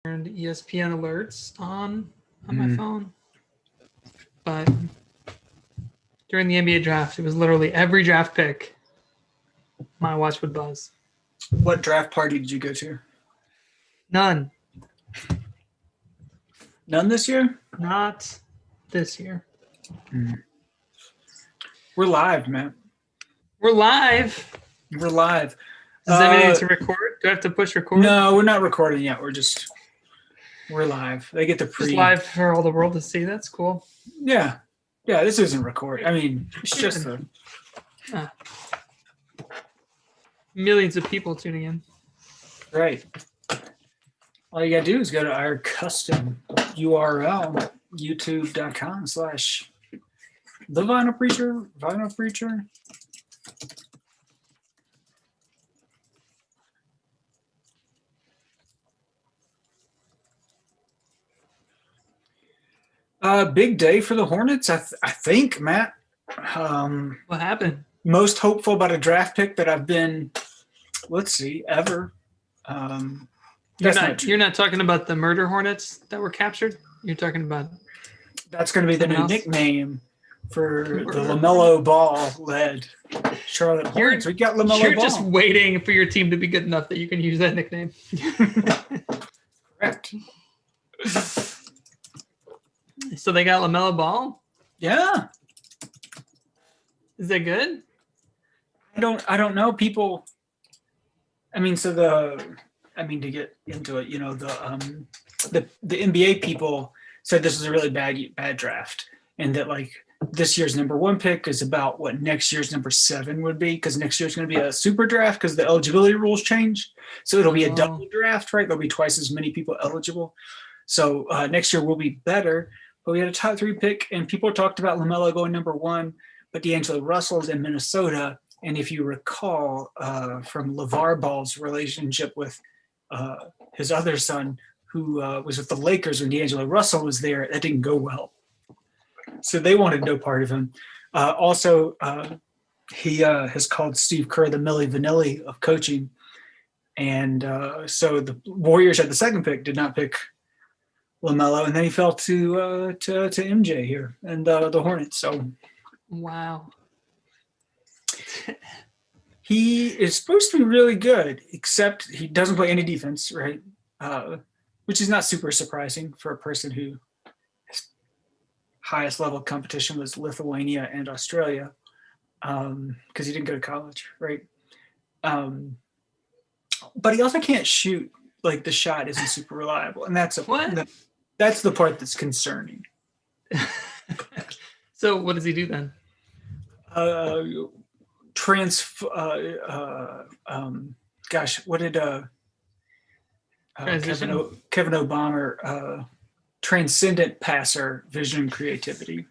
turned ESPN alerts on my phone. But during the NBA draft, it was literally every draft pick. My watch would buzz. What draft party did you go to? None. None this year? Not this year. We're live, man. We're live. We're live. Does that mean to record? Do I have to push record? No, we're not recording yet. We're live. They get the Just live for all the world to see. That's cool. Yeah. Yeah, this isn't recording. I mean, it's just millions of people tuning in. Right. All you gotta do is go to our custom URL, youtube.com/the Vinyl Preacher. Big day for the Hornets, I think, Matt. What happened? Most hopeful about a draft pick that I've been, ever. You're not talking about the murder hornets that were captured? You're talking about... That's going to be the new nickname for the LaMelo Ball-led Charlotte Hornets. We got LaMelo Ball. You're just waiting for your team to be good enough that you can use that nickname. Correct. So they got LaMelo Ball? Yeah. Is that good? I don't know. People, to get into it, the NBA people said this was a really bad draft, and that like this year's number 1 pick is about what next year's number 7 would be, because next year's going to be a super draft because the eligibility rules change. So it'll be a double draft, right? There'll be twice as many people eligible. So next year will be better. But we had a top 3 pick, and people talked about LaMelo going number 1, but D'Angelo Russell's in Minnesota. And if you recall from LeVar Ball's relationship with his other son, who was with the Lakers when D'Angelo Russell was there, that didn't go well. So they wanted no part of him. He has called Steve Kerr the Milli Vanilli of coaching. And so the Warriors had the 2nd pick, did not pick LaMelo, and then he fell to MJ here and the Hornets. So, wow, he is supposed to be really good, except he doesn't play any defense, right? Which is not super surprising for a person who his highest level of competition was Lithuania and Australia, because he didn't go to college, right? But he also can't shoot. Like the shot isn't super reliable, and that's the part that's concerning. So what does he do then? What did Kevin O'Connor transcendent passer, vision, creativity.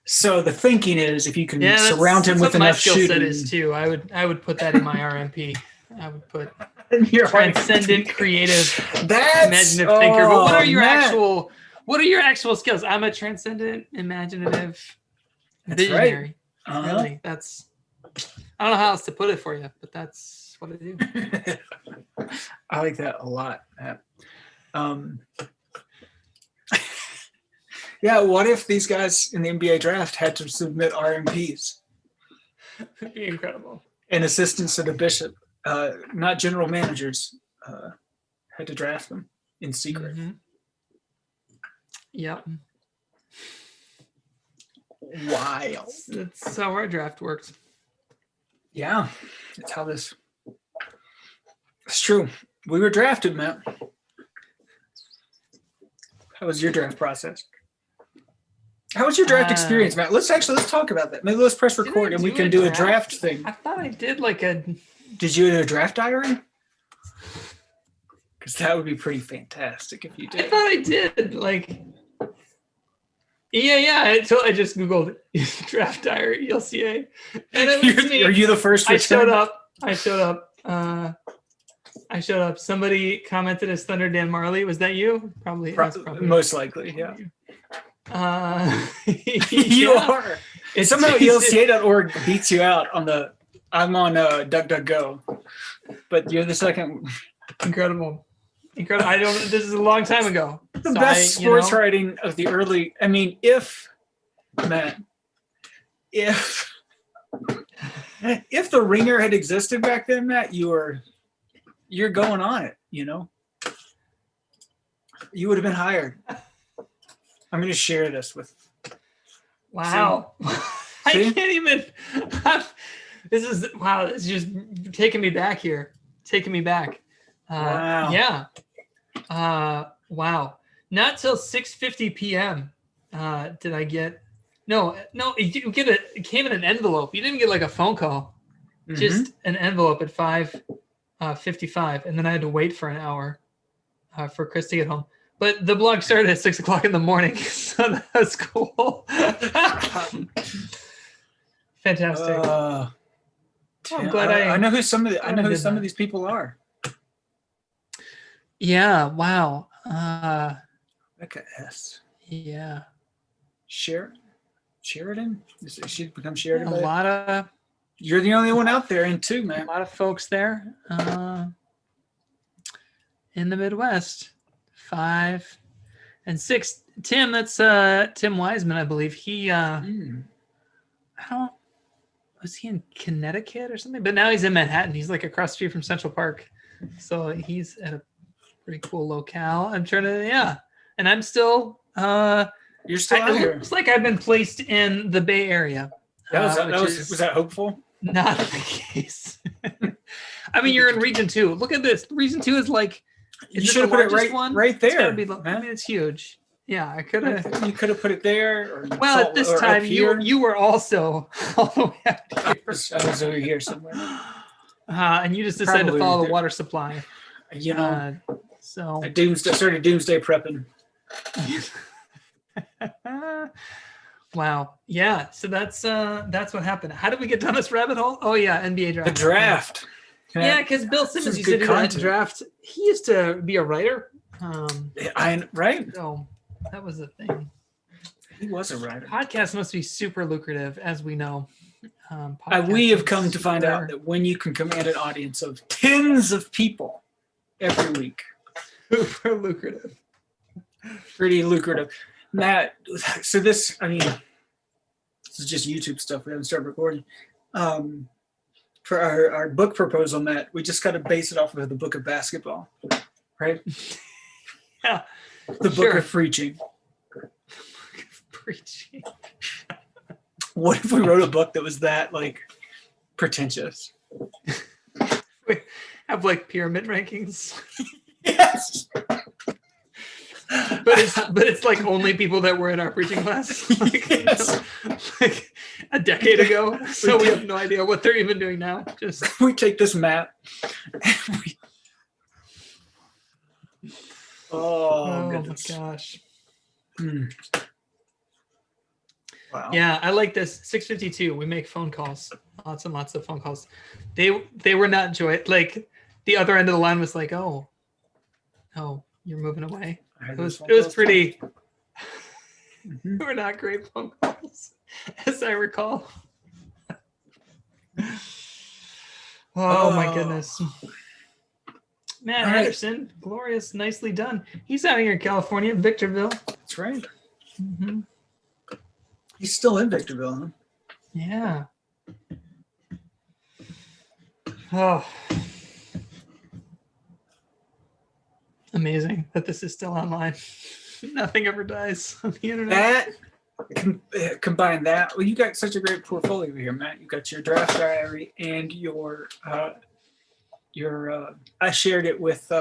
So the thinking is, if you can surround him with enough shooting, that is too. I would put that in my RMP. I would put transcendent, creative, imaginative thinker. But what are your actual skills? I'm a transcendent, imaginative, visionary. Right. Really, I don't know how else to put it for you, but that's what I do. I like that a lot. Yeah, what if these guys in the NBA draft had to submit RMPs? That'd be incredible. And assistants to the bishop, not general managers, had to draft them in secret. Mm-hmm. Yep. Wild. That's how our draft works. Yeah, that's how this. It's true. We were drafted, Matt. How was your draft process? How was your draft experience, Matt? Let's talk about that. Maybe let's press record and we can do a draft thing. I thought I did Did you do a draft diary? Because that would be pretty fantastic if you did. I thought I did. Yeah. I just Googled draft diary ELCA. And it was me. Are you the first? I showed up. Somebody commented as Thunder Dan Marley. Was that you? Probably. Most likely, yeah. You are. And somehow ELCA.org beats you out on the. I'm on DuckDuckGo, but you're the second. Incredible. Incredible. I don't. This is a long time ago. The best sports writing of the early. I mean, if Matt, if the Ringer had existed back then, Matt, you're going on it. You know, you would have been hired. I'm going to share this with. Wow. I can't even. This is wow. It's just taking me back here. Taking me back. Wow. Yeah. Wow. Not till 6:50 p.m. Did I get. No. It came in an envelope. You didn't get like a phone call. Mm-hmm. Just an envelope at 5:55, and then I had to wait for an hour for Chris to get home. But the blog started at 6 o'clock in the morning, so that's cool. Fantastic. I'm glad I know who some of these people are. Yeah. Wow. Rebecca S. Yeah. Sheridan. She's become Sheridan. A lot of. You're the only one out there, and two, man. A lot of folks there. In the Midwest. 5 and 6. Tim, that's Tim Wiseman, I believe. He was he in Connecticut or something? But now he's in Manhattan. He's like across the street from Central Park. So he's at a pretty cool locale. I'm trying to and I'm still you're still out here. It's like I've been placed in the Bay Area. Was that hopeful? Not the case. I mean, you're in Region 2. Look at this. Region 2 is like you should have put it right there. I mean, it's huge. Yeah, I could have. You could have put it there. Or at this time, you were also all the way up here. I was over here somewhere. And you just decided to follow the water supply. You know, so I started doomsday prepping. Wow. Yeah. So that's what happened. How did we get down this rabbit hole? Oh yeah, NBA draft. The draft. Yeah, because Bill Simmons used to do that draft. He used to be a writer. Right. So that was the thing. He was a writer. Podcasts must be super lucrative, as we know. We have come to find out that when you can command an audience of tens of people every week, super lucrative. Pretty lucrative. Matt, so this is just YouTube stuff. We haven't started recording. For our book proposal, Matt, we just got to base it off of the book of basketball, right? Yeah. The book of preaching. Preaching. What if we wrote a book that was that pretentious? We have pyramid rankings. Yes. But it's like only people that were in our preaching class like a decade ago. So we have no idea what they're even doing now. Just we take this map. Oh my gosh. Wow. Yeah, I like this. 6:52. We make phone calls. Lots and lots of phone calls. They were not the other end of the line was like, oh, you're moving away. It was pretty. Mm-hmm. They were not great phone calls, as I recall. Oh my goodness. Matt Anderson, glorious, nicely done. He's out here in California, Victorville. That's right. Mm-hmm. He's still in Victorville, huh? Yeah. Oh. Amazing that this is still online. Nothing ever dies on the internet. Combine that. Well, you got such a great portfolio here, Matt. You got your draft diary and your I shared it with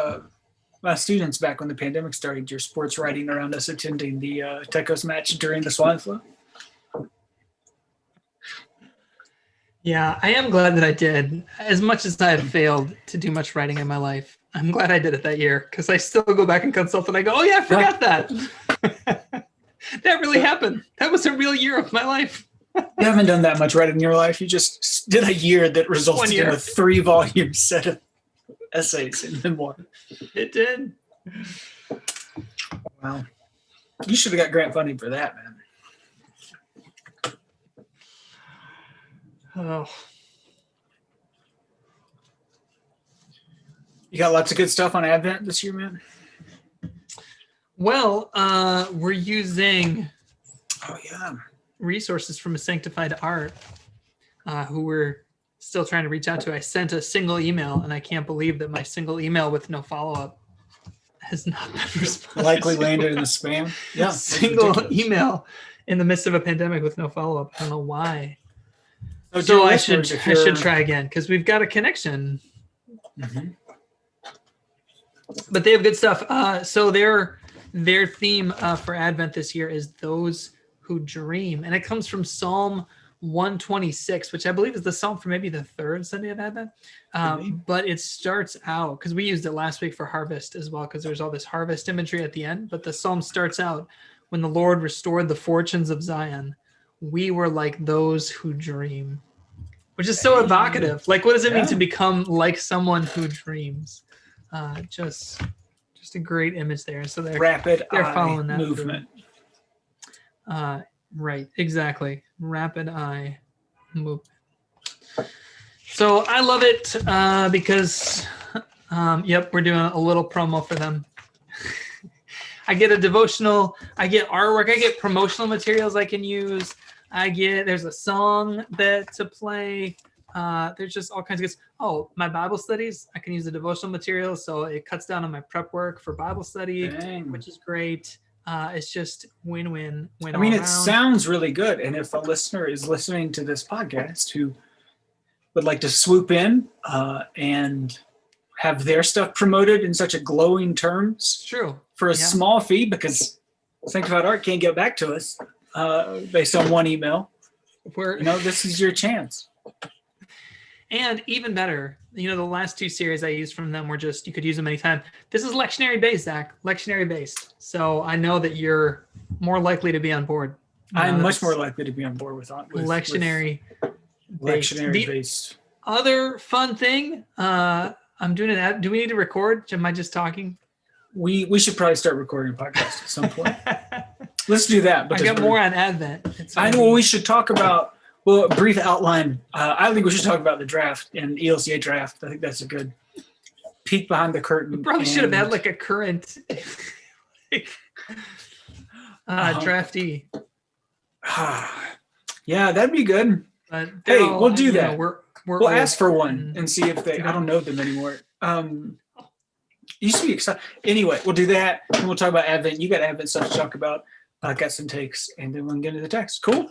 my students back when the pandemic started. Your sports writing around us attending the Tecos match during the swine flu. Yeah, I am glad that I did. As much as I had failed to do much writing in my life, I'm glad I did it that year because I still go back and consult and I go, oh yeah, I forgot that. That really happened. That was a real year of my life. You haven't done that much writing in your life. You just did a year that resulted in a 3-volume set of essays and memoir. It did. Wow. You should have got grant funding for that, man. Oh. You got lots of good stuff on Advent this year, man? Well, we're using Oh, resources from Sanctified Art, who we're still trying to reach out to. I sent a single email, and I can't believe that my single email with no follow-up has not been responded likely to. landed in the spam. Yeah, Single email in the midst of a pandemic with no follow-up. I don't know why. So So I listeners, should if you're- try again because we've got a connection. Mhm. But they have good stuff. So their theme for Advent this year is those who dream, and it comes from Psalm 126, which I believe is the psalm for maybe the third Sunday of Advent. But it starts out, because we used it last week for harvest as well, because there's all this harvest imagery at the end. But the psalm starts out, when the Lord restored the fortunes of Zion, we were like those who dream, which is so evocative. Like, what does it mean to become like someone who dreams? Just a great image there. So they're rapid they're eye following that movement. Right, exactly. Rapid eye movement. So I love it because, we're doing a little promo for them. I get a devotional, I get artwork, I get promotional materials I can use. There's a song to play. There's just all kinds of good. Oh, my Bible studies, I can use the devotional material, so it cuts down on my prep work for Bible study, which is great. It's just win-win. I mean, it sounds really good. And if a listener is listening to this podcast who would like to swoop in and have their stuff promoted in such a glowing terms, true, for a small fee, because Sanctified Art can't get back to us based on one email, this is your chance. And even better, the last two series I used from them were just, you could use them anytime. This is lectionary based, Zach. Lectionary based. So I know that you're more likely to be on board. I'm much more likely to be on board with lectionary based. Other fun thing, I'm doing it. Do we need to record? Am I just talking? We should probably start recording a podcast at some point. Let's do that. I got more on Advent. I know we should talk about. Well, a brief outline. I think we should talk about the draft and ELCA draft. I think that's a good peek behind the curtain. We probably should have had like a current draftee. Yeah, that'd be good. But hey, we'll do that. We'll ask for one and see if they. I don't know them anymore. Used to be excited. Anyway, we'll do that. And we'll talk about Advent. You got Advent stuff to talk about. I got some takes, and then we'll get into the text. Cool.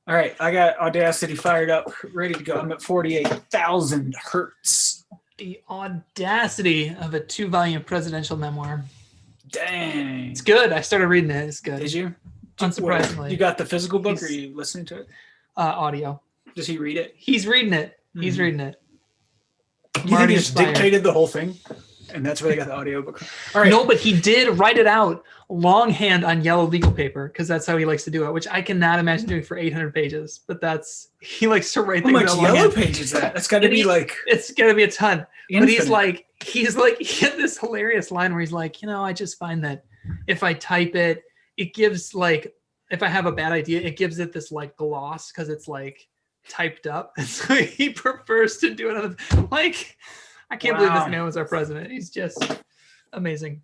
All right, I got Audacity fired up, ready to go. I'm at 48,000 hertz. The audacity of a 2-volume presidential memoir. Dang. It's good. I started reading it. It's good. Did you? Unsurprisingly. You got the physical book, or are you listening to it? Audio. Does he read it? He's reading it. He's reading it. You think he just dictated the whole thing? And that's where they got the audio book. All right. No, but he did write it out longhand on yellow legal paper, because that's how he likes to do it, which I cannot imagine doing for 800 pages. But he likes to write things out longhand. How much yellow page is that? That's got to be like... It's got to be a ton. Infinite. But he had this hilarious line where he's like, I just find that if I type it, it gives if I have a bad idea, it gives it this gloss because it's typed up. And so he prefers to do it I can't believe this man was our president. He's just amazing.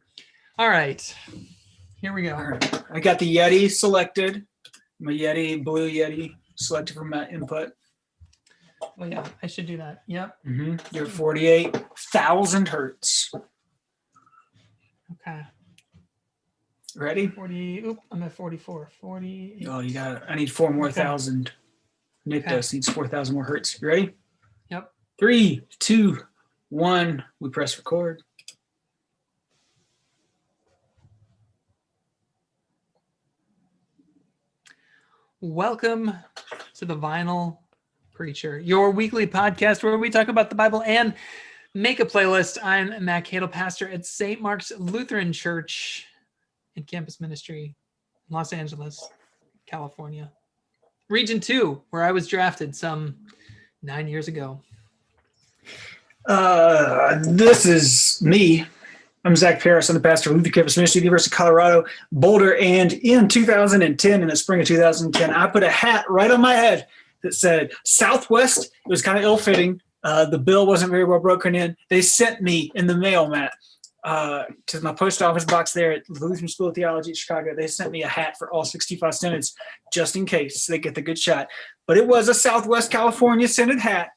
All right. Here we go. All right. I got the Yeti selected. My Yeti, blue Yeti, selected from my input. Oh, yeah. I should do that. Yep. You're 48,000 hertz. Okay. Ready? 40. I'm at 44. 40. Oh, I need 4 more thousand. Nick needs 4,000 more hertz. You ready? Yep. 3, 2, 1. We press record. Welcome to the Vinyl Preacher, your weekly podcast where we talk about the Bible and make a playlist. I'm Matt Cadle, pastor at St. Mark's Lutheran Church in Campus Ministry, Los Angeles, California. Region 2, where I was drafted some 9 years ago. This is me. I'm Zach Paris. I'm the pastor of Lutheran Campus Ministry, University of Colorado, Boulder. And in 2010, in the spring of 2010, I put a hat right on my head that said Southwest. It was kind of ill-fitting. The bill wasn't very well broken in. They sent me in the mail, Matt, to my post office box there at Lutheran School of Theology at Chicago. They sent me a hat for all 65 synods just in case they get the good shot. But it was a Southwest California Synod hat.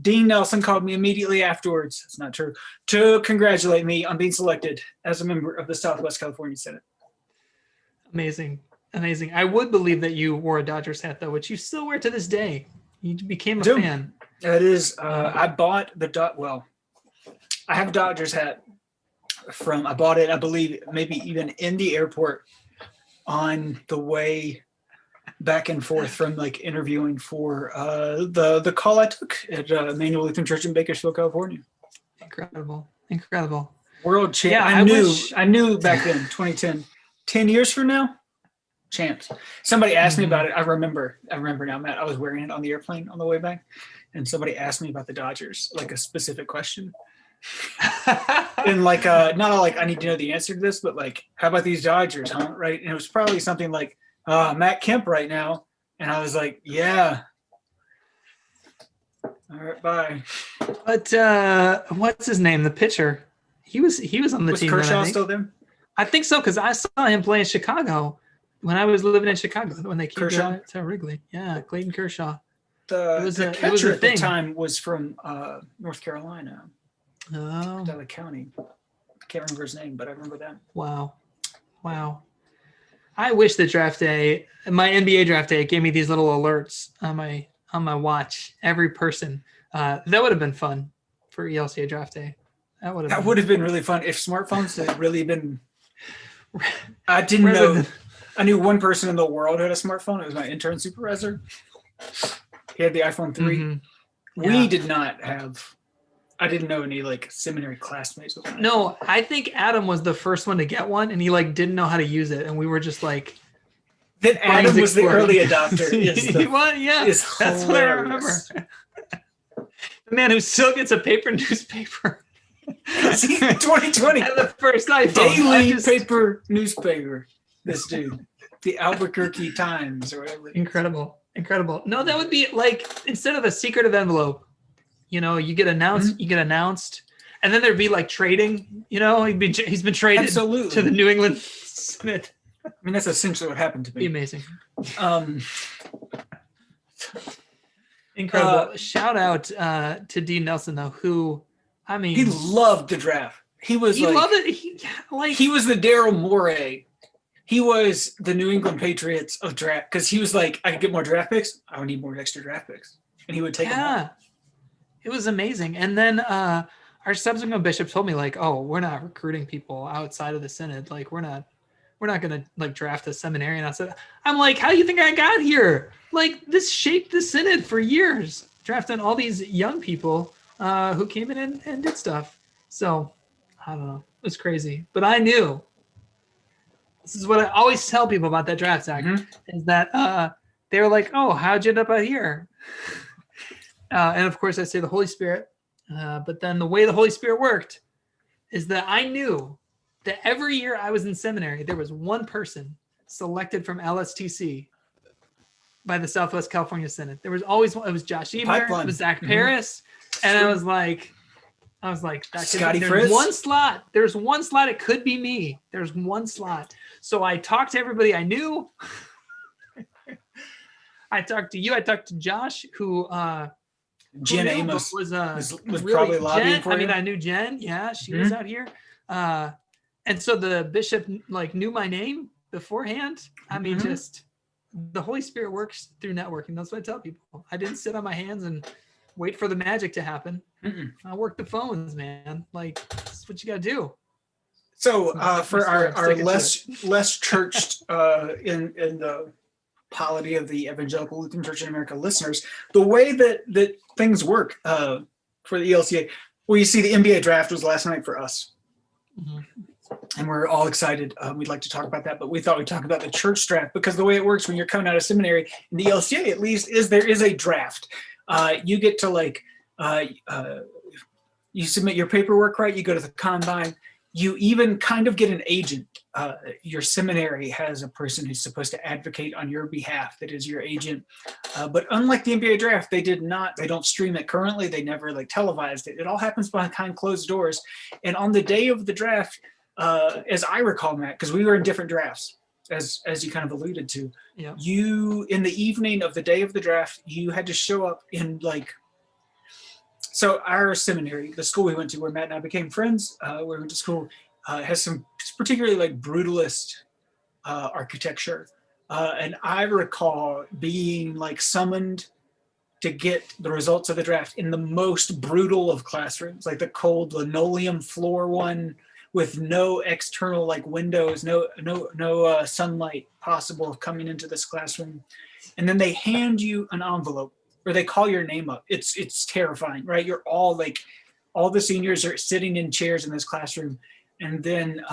Dean Nelson called me immediately afterwards, that's not true, to congratulate me on being selected as a member of the Southwest California Synod. Amazing. Amazing. I would believe that you wore a Dodgers hat, though, which you still wear to this day. You became a fan. It is. I bought I have a Dodgers hat I bought it, I believe, maybe even in the airport on the way back and forth from like interviewing for the call I took at Emmanuel Lutheran Church in Bakersfield, California. Incredible. World champ. Yeah, I knew back then, 2010. 10 years from now, champs. Somebody asked me about it. I remember now, Matt. I was wearing it on the airplane on the way back, and somebody asked me about the Dodgers, like a specific question. And like, not like I need to know the answer to this, but like, how about these Dodgers, huh? Right? And it was probably something like Matt Kemp right now, and I was like, yeah. All right, bye. But what's his name? The pitcher. He was on the team. Was Kershaw still there? I think so, because I saw him play in Chicago when I was living in Chicago when they came to Wrigley. Yeah, Clayton Kershaw. The catcher at the time was from North Carolina. Oh. Delaware County. I can't remember his name, but I remember that. Wow. I wish that draft day, my NBA draft day, gave me these little alerts on my watch. Every person. That would have been fun for ELCA draft day. That would have been really fun if smartphones had really been. I didn't know. I knew one person in the world who had a smartphone. It was my intern supervisor. He had the iPhone 3. Mm-hmm. Yeah. We did not have. I didn't know any like seminary classmates with one. No, I think Adam was the first one to get one, and he like didn't know how to use it, and we were just like. Then Adam was the early adopter. That's what I remember. The man who still gets a paper newspaper. 2020. And the first iPhone. Daily paper newspaper. This dude. The Albuquerque Times or whatever. Incredible. No, that would be like, instead of a secretive envelope, you get announced, and then there'd be like trading, he's been traded Absolutely. To the New England Synod. I mean, that's essentially what happened to me. Be amazing. Incredible. Shout out to Dean Nelson, though, who, I mean, he loved the draft. He loved it. He was the Daryl Morey. He was the New England Patriots of draft, because he was like, I could get more draft picks. I would need more extra draft picks, and he would take them. Yeah, it was amazing. And then our subsequent bishop told me like, oh, we're not recruiting people outside of the synod. Like, we're not gonna like draft a seminarian outside. I'm like, how do you think I got here? Like, this shaped the synod for years, drafting all these young people who came in and did stuff. So I don't know, it was crazy, but I knew. This is what I always tell people about that draft, Zach, is that they were like, oh, how'd you end up out here? And of course I say the Holy Spirit. But then the way the Holy Spirit worked is that I knew that every year I was in seminary, there was one person selected from LSTC by the Southwest California Synod. There was always one. It was Josh Eber, it was Zach Paris. And I was like, Scotty there's Fritz? one slot. There's one slot. It could be me. There's one slot. So I talked to everybody I knew. I talked to you. I talked to Josh, who Jen Amos was really probably lobbying for you. I mean, I knew Jen. Yeah, she was out here. And so the bishop like knew my name beforehand. I mean, just the Holy Spirit works through networking. That's what I tell people. I didn't sit on my hands and wait for the magic to happen. I work the phones, man. Like, that's what you got to do. So for our less churched in the polity of the Evangelical Lutheran Church in America listeners, the way that things work for the ELCA, well, you see, the NBA draft was last night for us. And we're all excited. We'd like to talk about that, but we thought we'd talk about the church draft, because the way it works when you're coming out of seminary in the ELCA, at least, is there is a draft. You get to you submit your paperwork, right? You go to the combine, you even kind of get an agent. Your seminary has a person who's supposed to advocate on your behalf that is your agent. But unlike the NBA draft, they don't stream it currently. They never like televised it. It all happens behind closed doors. And on the day of the draft, as I recall, Matt, because we were in different drafts, as you kind of alluded to, Yeah. you, in the evening of the day of the draft, you had to show up in like, so our seminary, the school we went to where Matt and I became friends, where we went to school, has some particularly like brutalist architecture. And I recall being like summoned to get the results of the draft in the most brutal of classrooms, like the cold linoleum floor one with no external like windows, no sunlight possible coming into this classroom. And then they hand you an envelope or they call your name up. It's terrifying, right? You're all like, all the seniors are sitting in chairs in this classroom. And then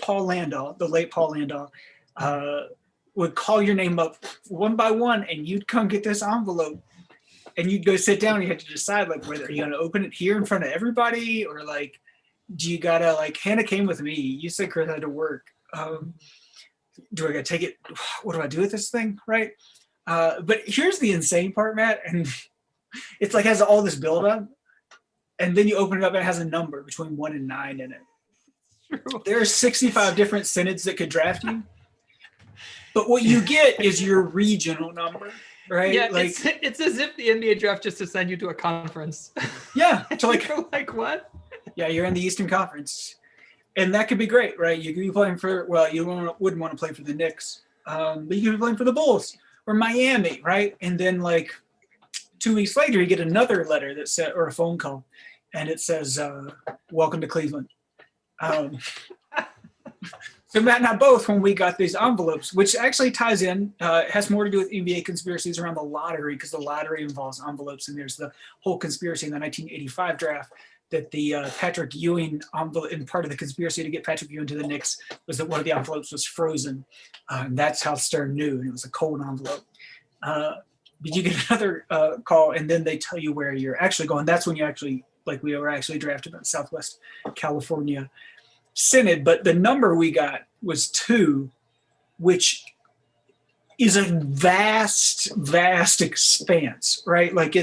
Paul Landahl, the late Paul Landahl, would call your name up one by one and you'd come get this envelope and you'd go sit down and you had to decide like whether you're gonna open it here in front of everybody or like, do you gotta like, Hannah came with me. You said Chris had to work. Do I gotta take it? What do I do with this thing, right? But here's the insane part, Matt, and it's like has all this buildup, and then you open it up and it has a number between 1 and 9 in it. True. There are 65 different synods that could draft you, but what you get is your regional number, right? Yeah, like it's as if the NBA draft just assigned you to a conference. yeah, so like You're like what? yeah, you're in the Eastern Conference, and that could be great, right? You could be playing for you wouldn't want to play for the Knicks, but you could be playing for the Bulls or Miami, right? And then like 2 weeks later, you get another letter that said, or a phone call, and it says, "Welcome to Cleveland." So Matt and I both, when we got these envelopes, which actually ties in, has more to do with NBA conspiracies around the lottery, because the lottery involves envelopes, and there's the whole conspiracy in the 1985 draft that the Patrick Ewing envelope, and part of the conspiracy to get Patrick Ewing to the Knicks was that one of the envelopes was frozen. And that's how Stern knew, and it was a cold envelope. But you get another call, and then they tell you where you're actually going. That's when you actually, like we were actually drafted at Southwest California Synod, but the number we got was 2, which is a vast expanse, right? Like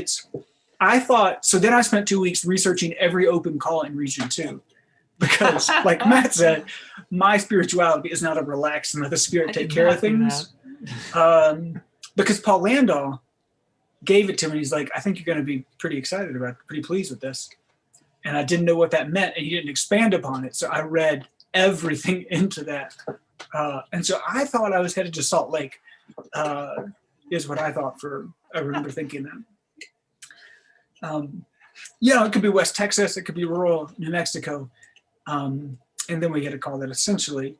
I thought, so then I spent 2 weeks researching every open call in Region 2 because like Matt said, my spirituality is not a relax and let the spirit take care of things. Because Paul Landahl gave it to me. He's like, I think you're going to be pretty excited about it, pretty pleased with this. And I didn't know what that meant, and he didn't expand upon it. So I read everything into that. And so I thought I was headed to Salt Lake, is what I thought I remember thinking that. It could be West Texas, it could be rural New Mexico. And then we get a call that essentially,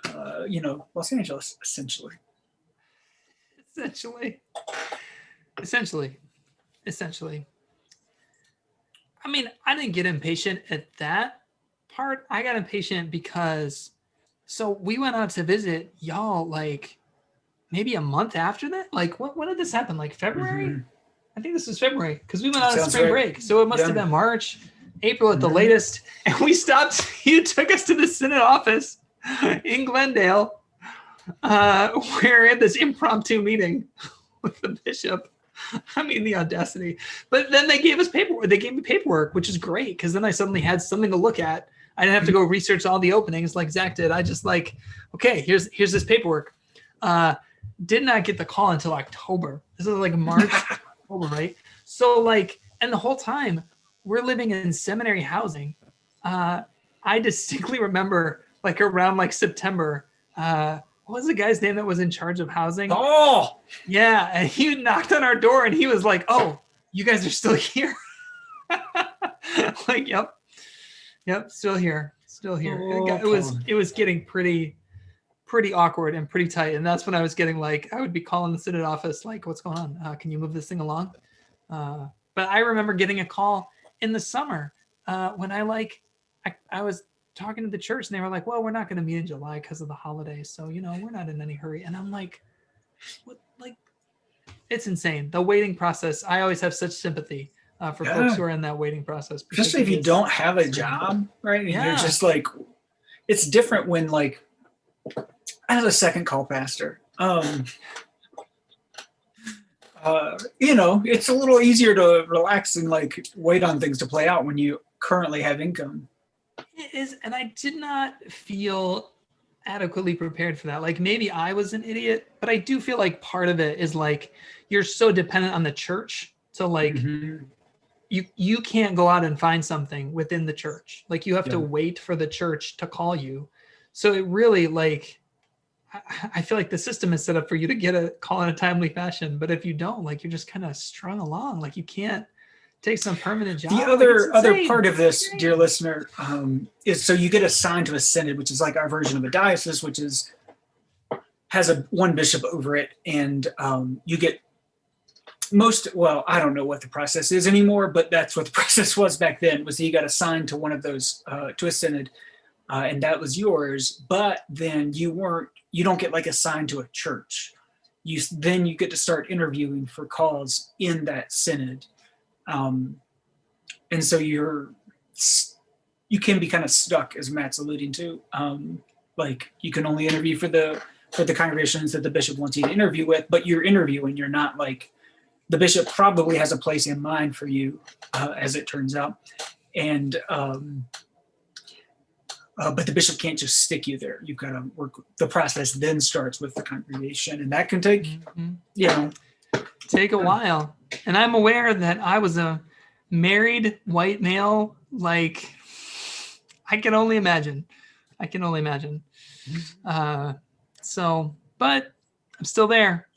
Los Angeles, essentially. Essentially. I mean, I didn't get impatient at that part. I got impatient because, so we went out to visit y'all like maybe a month after that. Like, when did this happen? Like February? Mm-hmm. I think this was February because we went out on spring break. So it must have been March, April at the latest. And we stopped. You took us to the Synod office in Glendale. We're in this impromptu meeting with the bishop. I mean, the audacity. But then they gave us paperwork. They gave me paperwork, which is great because then I suddenly had something to look at. I didn't have to go research all the openings like Zach did. I just like, okay, here's this paperwork. Did not get the call until October. This is like March, October, right? So like, and the whole time we're living in seminary housing. I distinctly remember like around like September, what was the guy's name that was in charge of housing? Oh, yeah. And he knocked on our door and he was like, "Oh, you guys are still here?" Like, yep, still here. Oh, it was getting pretty awkward and pretty tight. And that's when I was getting like, I would be calling the Synod office, like, "What's going on? Can you move this thing along?" But I remember getting a call in the summer when I was talking to the church and they were like, "Well, we're not going to meet in July because of the holidays. So, we're not in any hurry." And I'm like, what? Like, it's insane. The waiting process. I always have such sympathy for folks who are in that waiting process. Especially if you don't have a job, right? And you're just like, it's different when like, as a second call pastor, it's a little easier to relax and like wait on things to play out when you currently have income. It is, and I did not feel adequately prepared for that. Like maybe I was an idiot, but I do feel like part of it is like you're so dependent on the church. So like you can't go out and find something within the church. Like you have to wait for the church to call you. So it really like, I feel like the system is set up for you to get a call in a timely fashion. But if you don't, like you're just kind of strung along. Like you can't take some permanent job. The other part of this, dear listener, is so you get assigned to a synod, which is like our version of a diocese, which has one bishop over it, and you get I don't know what the process is anymore, but that's what the process was back then. Was you got assigned to one of those to a synod, and that was yours. But then you don't get like assigned to a church. You get to start interviewing for calls in that synod. And so you can be kind of stuck, as Matt's alluding to. Like you can only interview for the congregations that the bishop wants you to interview with, but you're interviewing. You're not like the bishop probably has a place in mind for you, as it turns out, and but the bishop can't just stick you there. You've got to work. The process then starts with the congregation, and that can take take a while. And I'm aware that I was a married white male. Like, I can only imagine. So, but I'm still there,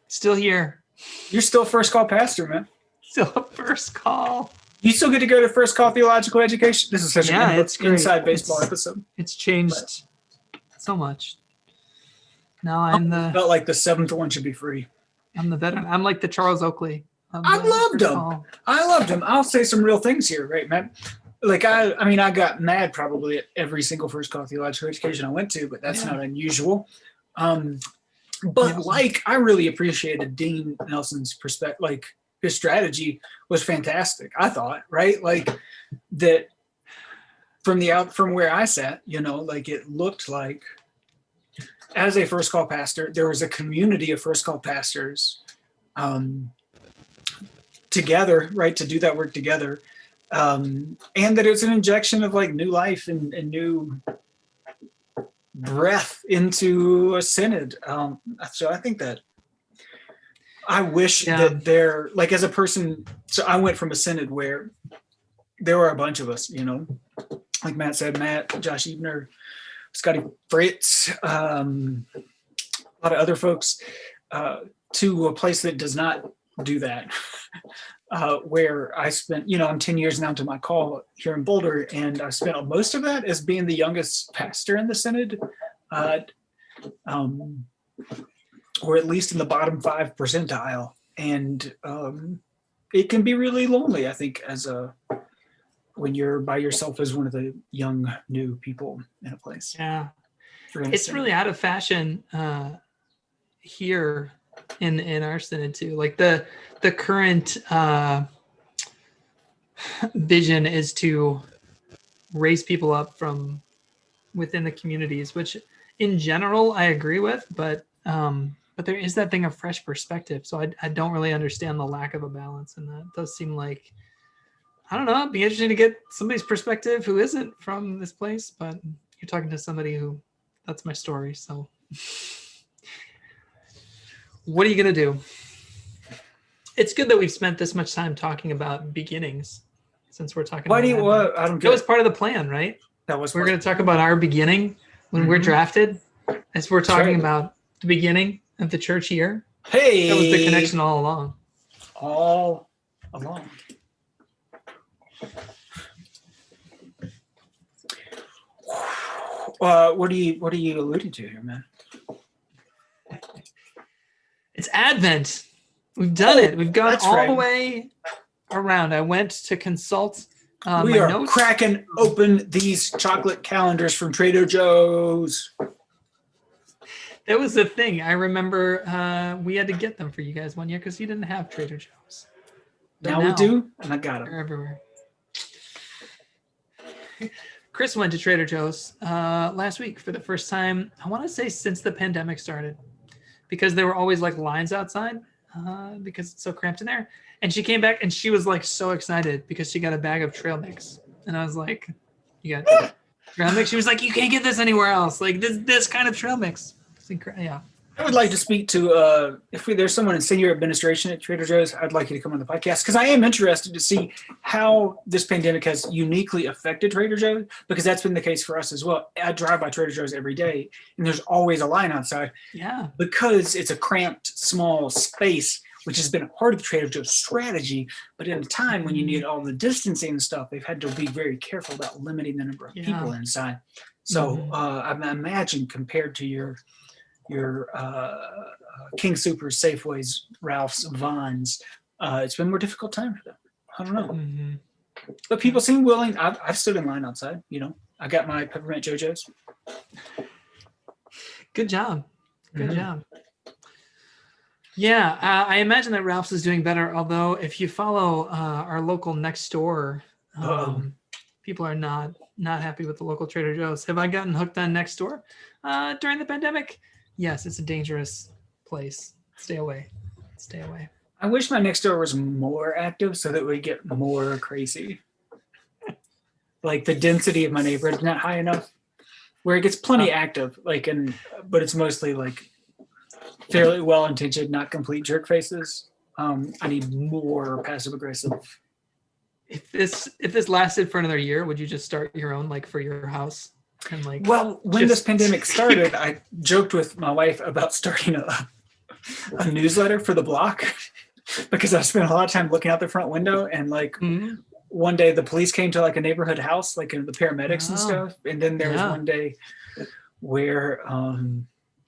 still here. You're still first call pastor, man. Still a first call. You still get to go to First Call Theological Education. This is such an inside baseball episode. It's changed so much. Now I'm felt like the seventh one should be free. I'm the veteran. I'm like the Charles Oakley. I loved him. I'll say some real things here, right, man? Like I got mad probably at every single First Call Theological Education I went to, but that's not unusual. But I really appreciated Dean Nelson's perspective. Like his strategy was fantastic. I thought, right, like that from where I sat, like it looked like as a first call pastor, there was a community of first call pastors together, right, to do that work together, and that it's an injection of like new life and new breath into a synod. So I think that I wish that there, like as a person, so I went from a synod where there were a bunch of us, like Matt said, Josh Ebner, Scotty Fritz, a lot of other folks, to a place that does not do that, where I spent, I'm 10 years now to my call here in Boulder, and I spent most of that as being the youngest pastor in the synod, or at least in the bottom 5 percentile. And it can be really lonely, I think, when you're by yourself as one of the young, new people in a place. Yeah. It's really out of fashion here in our synod too. Like the current vision is to raise people up from within the communities, which in general I agree with, but there is that thing of fresh perspective. So I don't really understand the lack of a balance in that. It does seem like, I don't know, it'd be interesting to get somebody's perspective who isn't from this place, but you're talking to somebody who, that's my story. So what are you going to do? It's good that we've spent this much time talking about beginnings, since we're talking I don't get that was part of the plan, right? We're going to talk about our beginning when we're drafted, as we're talking about the beginning of the church year. Hey, that was the connection all along. What are you alluding to here, man? It's Advent. We've done it. We've gone all the way around. I went to consult. We are notes. Cracking open these chocolate calendars from Trader Joe's. That was the thing. I remember we had to get them for you guys one year because you didn't have Trader Joe's. But now we do, and I got them. They're everywhere. Chris went to Trader Joe's last week for the first time, I want to say since the pandemic started, because there were always like lines outside because it's so cramped in there. And she came back and she was like so excited because she got a bag of trail mix. And I was like, you got trail mix? She was like, you can't get this anywhere else. Like this kind of trail mix. It's incredible. Yeah. I would like to speak to there's someone in senior administration at Trader Joe's, I'd like you to come on the podcast because I am interested to see how this pandemic has uniquely affected Trader Joe's, because that's been the case for us as well. I drive by Trader Joe's every day and there's always a line outside. Yeah. Because it's a cramped, small space, which has been a part of Trader Joe's strategy. But at a time when you need all the distancing and stuff, they've had to be very careful about limiting the number of people inside. So I imagine compared to your King Soopers, Safeways, Ralph's, Vons, it's been a more difficult time for them. I don't know. But people seem willing. I've stood in line outside, I got my peppermint JoJo's. Good job. Good job. Yeah, I imagine that Ralph's is doing better, although if you follow our local next door, people are not happy with the local Trader Joe's. Have I gotten hooked on next door during the pandemic? Yes, it's a dangerous place. Stay away. Stay away. I wish my next door was more active so that we get more crazy. Like the density of my neighborhood is not high enough where it gets plenty active, but it's mostly like fairly well-intentioned, not complete jerk faces. I need more passive aggressive. If this lasted for another year, would you just start your own, like for your house? And like, well, when this pandemic started, I joked with my wife about starting a newsletter for the block because I spent a lot of time looking out the front window and one day the police came to like a neighborhood house, like the paramedics and stuff. And then there was one day where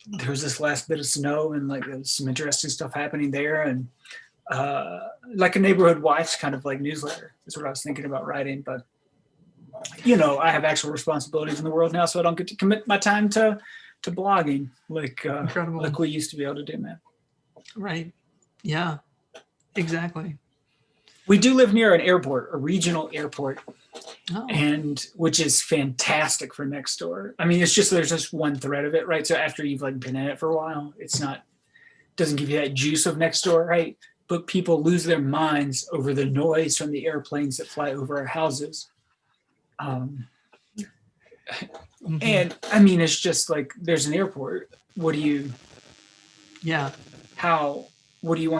there was this last bit of snow and like there was some interesting stuff happening there. And like a neighborhood watch kind of like newsletter is what I was thinking about writing. But, I have actual responsibilities in the world now, so I don't get to commit my time to blogging like we used to be able to do, man. Right. Yeah, exactly. We do live near an airport, a regional airport, and which is fantastic for next door. I mean, it's just there's just one thread of it, right? So after you've like been in it for a while, doesn't give you that juice of next door, right? But people lose their minds over the noise from the airplanes that fly over our houses. And I mean, it's just like there's an airport. What do you want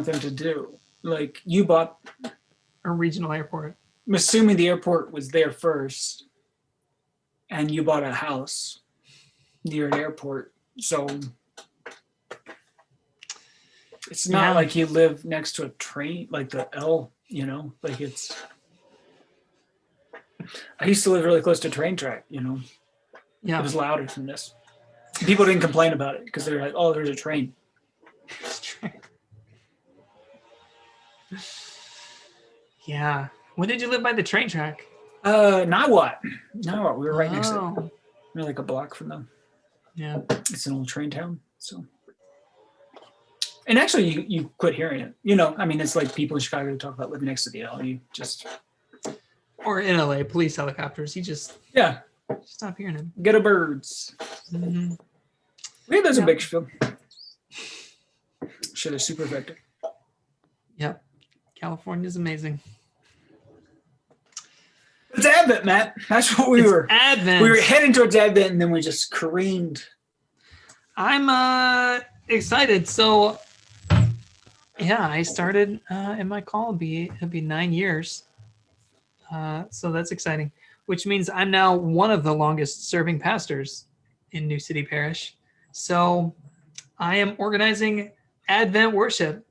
them to do? Like you bought a regional airport. I'm assuming the airport was there first and you bought a house near an airport. So it's not like you live next to a train, like the L, like it's, I used to live really close to a train track, Yeah. It was louder than this. People didn't complain about it because they're like, oh, there's a train. Yeah. When did you live by the train track? Niwot. We were right next to it. We're like a block from them. Yeah. It's an old train town. So, and actually you quit hearing it. I mean, it's like people in Chicago talk about living next to the L. You just... Or in LA, police helicopters. You just... Yeah. Stop hearing them. Get a birds. Mm-hmm. Yeah, there's a Bakersfield. Sure, they're super effective. Yep. California's amazing. It's Advent, Matt. That's what we were. Advent. We were heading towards Advent, and then we just careened. I'm excited. So, I started in my call. It'll be 9 years. So that's exciting. Which means I'm now one of the longest serving pastors in New City Parish. So I am organizing Advent worship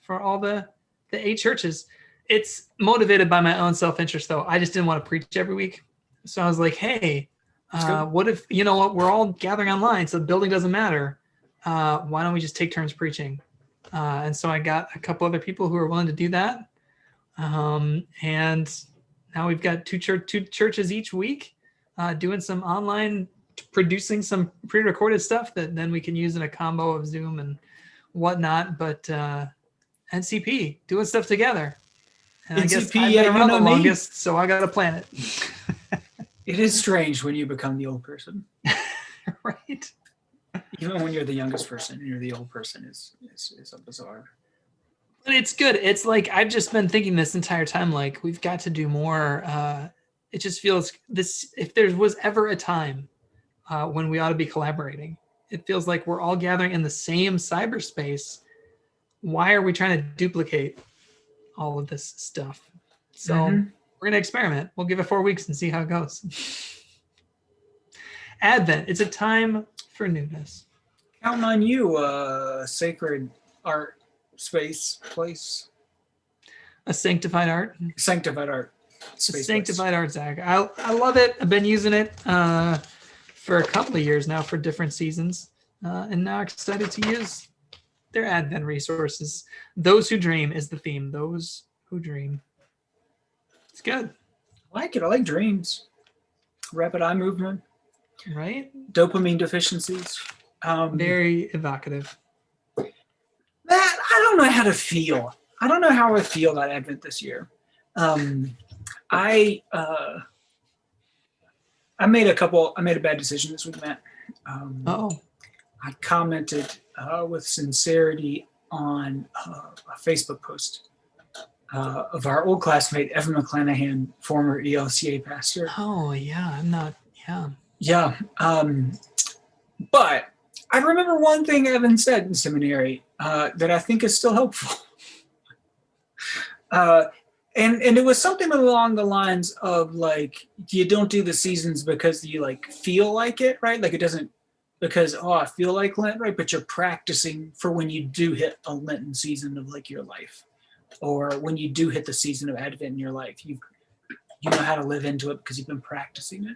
for all the 8 churches. It's motivated by my own self-interest, though. I just didn't want to preach every week. So I was like, hey, what if, we're all gathering online, so the building doesn't matter. Why don't we just take turns preaching? And so I got a couple other people who are willing to do that. And now we've got two churches each week doing some online, producing some pre-recorded stuff that then we can use in a combo of Zoom and whatnot. But NCP, doing stuff together. And I guess NCP, I've yeah, been you around know the me. longest, so I got to plan it. It is strange when you become the old person. Right. Even when you're the youngest person, you're the old person is bizarre. But it's good. It's like I've just been thinking this entire time, like we've got to do more. It just feels this. If there was ever a time when we ought to be collaborating, it feels like we're all gathering in the same cyberspace. Why are we trying to duplicate all of this stuff? So we're gonna experiment. We'll give it 4 weeks and see how it goes. Advent. It's a time for newness. Count on you, sacred art space place. A sanctified art. Sanctified art space. Sanctified art, Zach. I love it. I've been using it for a couple of years now for different seasons, and now excited to use their Advent resources. Those who dream is the theme. Those who dream. It's good. I like it. I like dreams. Rapid eye movement. Right? Dopamine deficiencies. Very evocative. Matt, I don't know how to feel. I don't know how I feel about Advent this year. I made a bad decision this week, Matt. I commented with sincerity on a Facebook post of our old classmate, Evan McClanahan, former ELCA pastor. Oh, yeah. I'm not, yeah. Yeah. But I remember one thing Evan said in seminary that I think is still helpful. And it was something along the lines of like, you don't do the seasons because you like feel like it, right? Like it doesn't because, I feel like Lent, right? But you're practicing for when you do hit a Lenten season of like your life, or when you do hit the season of Advent in your life, you know how to live into it because you've been practicing it.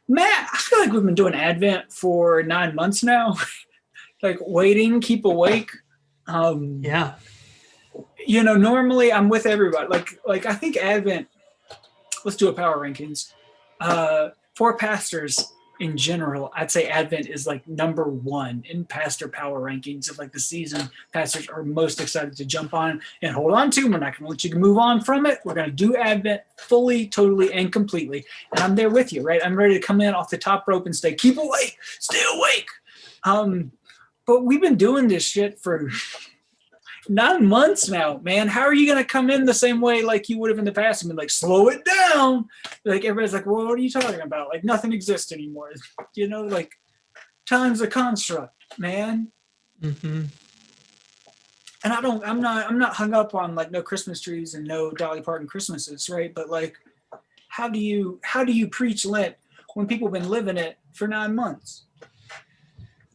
Matt, I feel like we've been doing Advent for 9 months now. Like waiting, keep awake. Yeah. You know, normally I'm with everybody. Like I think Advent, let's do a power rankings. For pastors in general, I'd say Advent is like number 1 in pastor power rankings of like the season pastors are most excited to jump on and hold on to. We're not going to let you move on from it. We're going to do Advent fully, totally, and completely. And I'm there with you, right? I'm ready to come in off the top rope and keep awake, stay awake. But we've been doing this shit for 9 months now, man. How are you going to come in the same way like you would have in the past and be like, slow it down? Like everybody's like, well, what are you talking about? Like nothing exists anymore. You know, like time's a construct, man. Mm-hmm. And I'm not hung up on like no Christmas trees and no Dolly Parton Christmases, right? But like, how do you preach Lent when people have been living it for 9 months?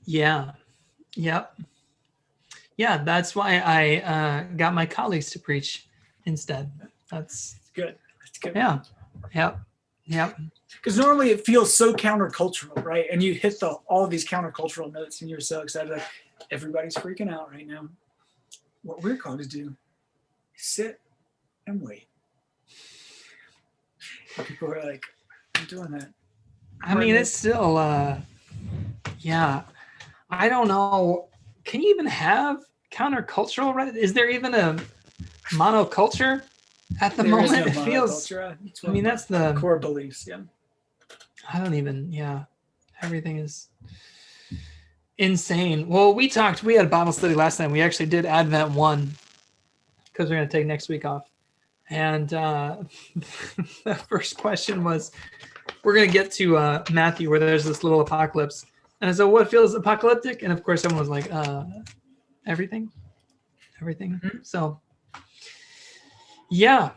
Yeah. Yep. Yeah, that's why I got my colleagues to preach instead. That's good. That's good. Yeah. Yep. Yep. Because normally it feels so countercultural, right? And you hit all of these countercultural notes and you're so excited. Like, everybody's freaking out right now. What we're called to do is sit and wait. And people are like, I'm doing that. I mean, it's still, yeah. I don't know. Can you even have countercultural? Right? Is there even a monoculture at the moment? No, it feels. I mean, that's the core beliefs. Yeah. I don't even. Yeah. Everything is insane. Well, we had a Bible study last night. We actually did Advent 1 because we're going to take next week off. And the first question was, we're going to get to Matthew where there's this little apocalypse. And so what feels apocalyptic? And of course, everyone was like, everything. Mm-hmm. So yeah,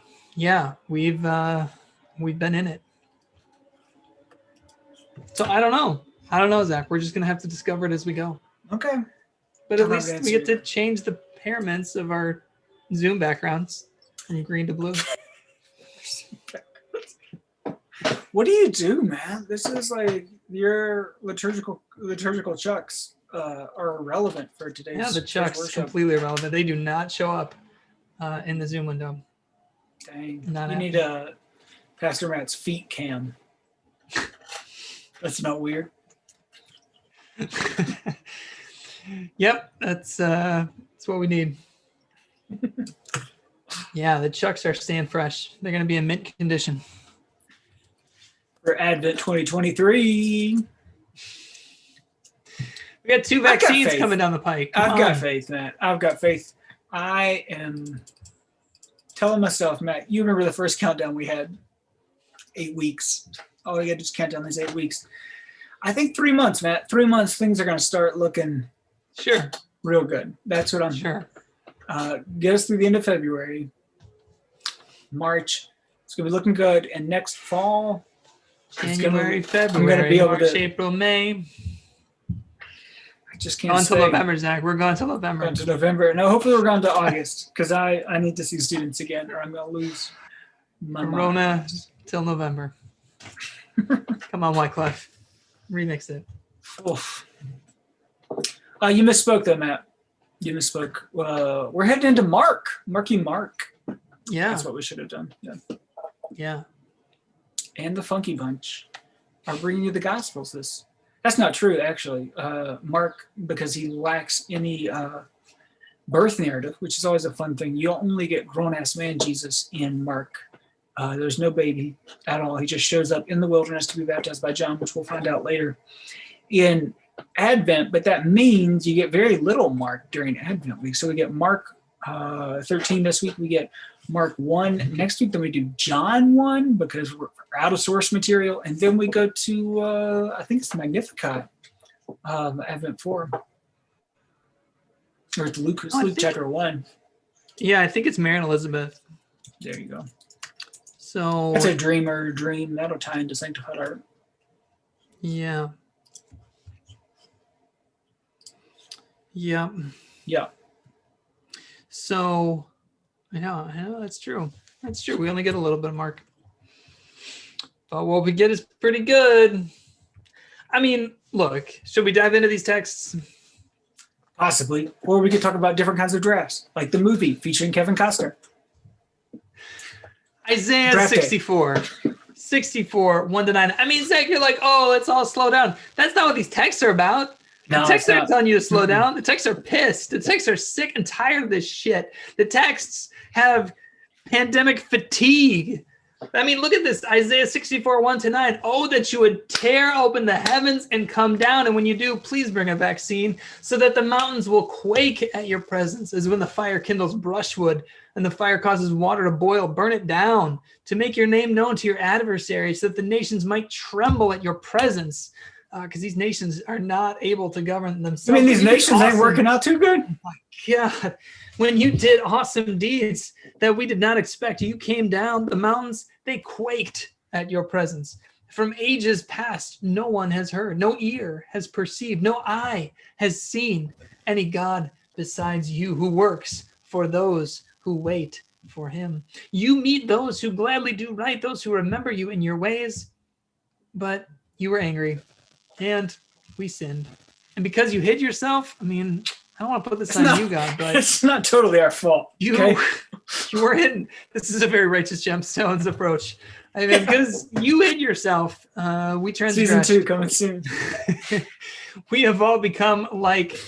we've been in it. So I don't know, Zach. We're just going to have to discover it as we go. Okay. But at least we get to change the paraments of our Zoom backgrounds from green to blue. What do you do, man? This is like your liturgical chucks are irrelevant for today's. Yeah, the chucks completely irrelevant. They do not show up in the Zoom window. Dang. You need a Pastor Matt's feet cam. That's not weird. Yep, that's what we need. Yeah, the Chucks are staying fresh. They're going to be in mint condition. For Advent 2023. We got 2 vaccines coming down the pike. I've got faith, Matt. I've got faith. I am telling myself, Matt, you remember the first countdown we had? 8 weeks. Oh, you got to just count down these 8 weeks. I think 3 months, Matt. 3 months, things are going to start looking real good. That's what I'm sure. Get us through the end of February. March, it's going to be looking good. And next fall, January, February, I'm going to be able March, to, April, May. I just can't Going to November, Zach. We're going to November. Going to November. No, hopefully we're going to August because I need to see students again or I'm going to lose my Corona mind. till November. Come on, Wyclef. Remix it. Oof. You misspoke though, Matt. You misspoke. We're heading into Marky Mark. Yeah. That's what we should have done. Yeah. And the Funky Bunch are bringing you the Gospels. That's not true, actually. Mark, because he lacks any birth narrative, which is always a fun thing. You only get grown-ass man Jesus in Mark. There's no baby at all. He just shows up in the wilderness to be baptized by John, which we'll find out later in Advent. But that means you get very little Mark during Advent week. So we get Mark 13 this week. We get Mark 1 next week. Then we do John 1 because we're out of source material. And then we go to, I think it's the Magnificat, Advent 4. Or it's Luke chapter 1. Yeah, I think it's Mary and Elizabeth. There you go. So that's a dream. That'll tie into Sanctified Art. Yeah. Yeah. Yeah. So I know that's true. That's true. We only get a little bit of Mark. But what we get is pretty good. I mean, look, should we dive into these texts? Possibly. Or we could talk about different kinds of drafts, like the movie featuring Kevin Costner. Isaiah 64. 64, 1-9. I mean, Zach, you're like, oh, let's all slow down. That's not what these texts are about. The texts aren't telling you to slow down. The texts are pissed. The texts are sick and tired of this shit. The texts have pandemic fatigue. I mean, look at this. Isaiah 64, 1-9. Oh, that you would tear open the heavens and come down. And when you do, please bring a vaccine so that the mountains will quake at your presence, as when the fire kindles brushwood and the fire causes water to boil. Burn it down to make your name known to your adversaries so that the nations might tremble at your presence. Because these nations are not able to govern themselves. I mean, these nations ain't working out too good. Oh my God. When you did awesome deeds that we did not expect, you came down, the mountains, they quaked at your presence. From ages past, no one has heard, no ear has perceived, no eye has seen any God besides you who works for those who wait for him. You meet those who gladly do right, those who remember you in your ways, but you were angry. And we sinned. And because you hid yourself, I mean, I don't want to put this on you, God, but it's not totally our fault. You were hidden. This is a very Righteous Gemstones approach. I mean, because you hid yourself, we transgressed. Season 2 coming soon. We have all become like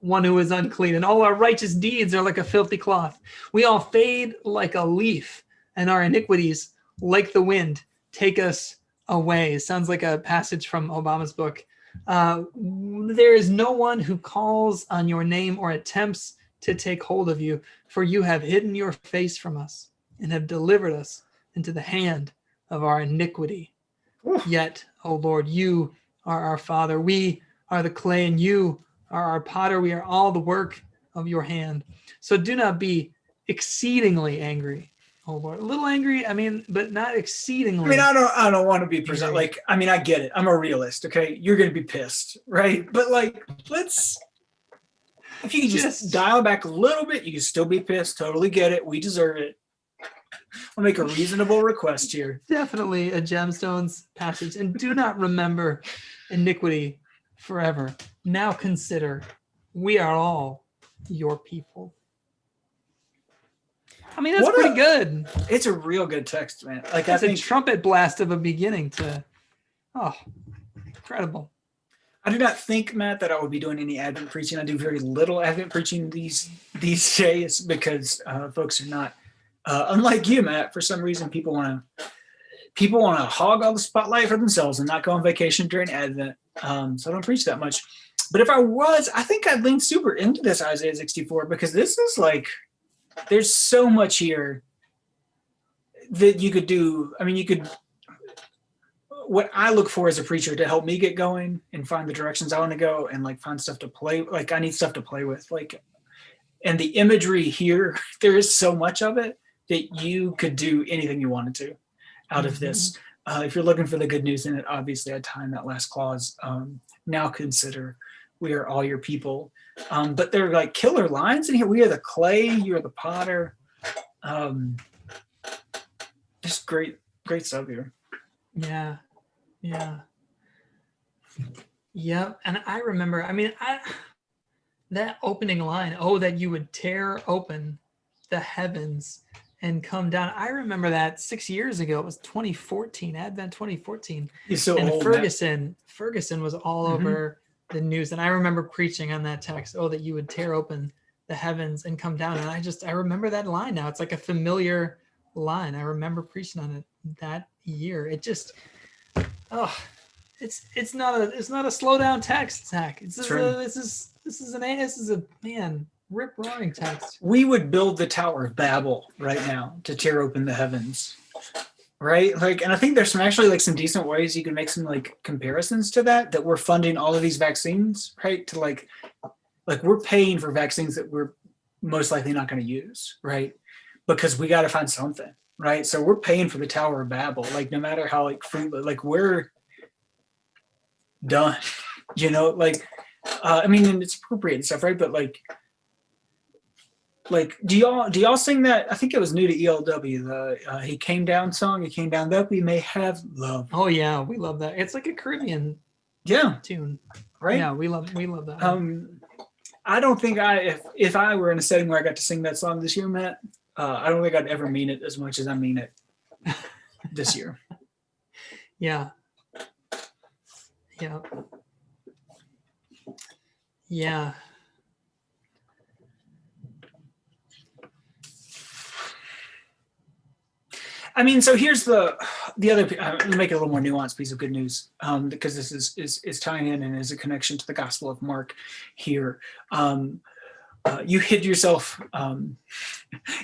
one who is unclean, and all our righteous deeds are like a filthy cloth. We all fade like a leaf, and our iniquities, like the wind, take us away. Sounds like a passage from Obama's book. There is no one who calls on your name or attempts to take hold of you, for you have hidden your face from us and have delivered us into the hand of our iniquity. Yet, O Lord, you are our Father. We are the clay and you are our potter. We are all the work of your hand. So do not be exceedingly angry, oh Lord. A little angry, I mean, but not exceedingly. I mean, I don't want to be present. Like, I mean, I get it. I'm a realist, okay? You're going to be pissed, right? But like, if you can just dial back a little bit, you can still be pissed. Totally get it. We deserve it. I'll make a reasonable request here. Definitely a Gemstones passage. And do not remember iniquity forever. Now consider, we are all your people. I mean, that's pretty good. It's a real good text, man. Like, it's a trumpet blast of a beginning to, incredible. I do not think, Matt, that I would be doing any Advent preaching. I do very little Advent preaching these days because folks are not Unlike you, Matt, for some reason people want to hog all the spotlight for themselves and not go on vacation during Advent. So I don't preach that much. But if I was, I think I'd lean super into this Isaiah 64 because this is like, there's so much here that you could do. I mean, you could, what I look for as a preacher to help me get going and find the directions I want to go and like find stuff to play. Like I need stuff to play with. Like, and the imagery here, there is so much of it that you could do anything you wanted to out of this. If you're looking for the good news in it, obviously I tie in that last clause. Now consider we are all your people. But they're like killer lines in here. We are the clay, you are the potter. Just great stuff here. Yeah. Yep. And I remember, I mean, that opening line, oh, that you would tear open the heavens and come down. I remember that 6 years ago. It was 2014, Advent 2014. He's so and old, Ferguson was all over the news. And I remember preaching on that text, oh, that you would tear open the heavens and come down. And I remember that line now. It's like a familiar line. I remember preaching on it that year. It just, it's not a slow down text, Zach. This is a man rip roaring text. We would build the Tower of Babel right now to tear open the heavens, right? Like, and I think there's some decent ways you can make some like comparisons to that we're funding all of these vaccines, right? To like we're paying for vaccines that we're most likely not going to use, right? Because we got to find something, right? So we're paying for the Tower of Babel, like no matter how like fruitless, like we're done, I mean, and it's appropriate and stuff, right? But like do y'all sing that? I think it was new to ELW, the He Came Down song. He came down that we may have love. Oh yeah, we love that. It's like a Caribbean tune, right? Yeah, we love that. I don't think if I were in a setting where I got to sing that song this year, Matt, I don't think I'd ever mean it as much as I mean it this year. Yeah. I mean, so here's the other. Let me make it a little more nuanced piece of good news, because this is tying in and is a connection to the Gospel of Mark here. You hid yourself.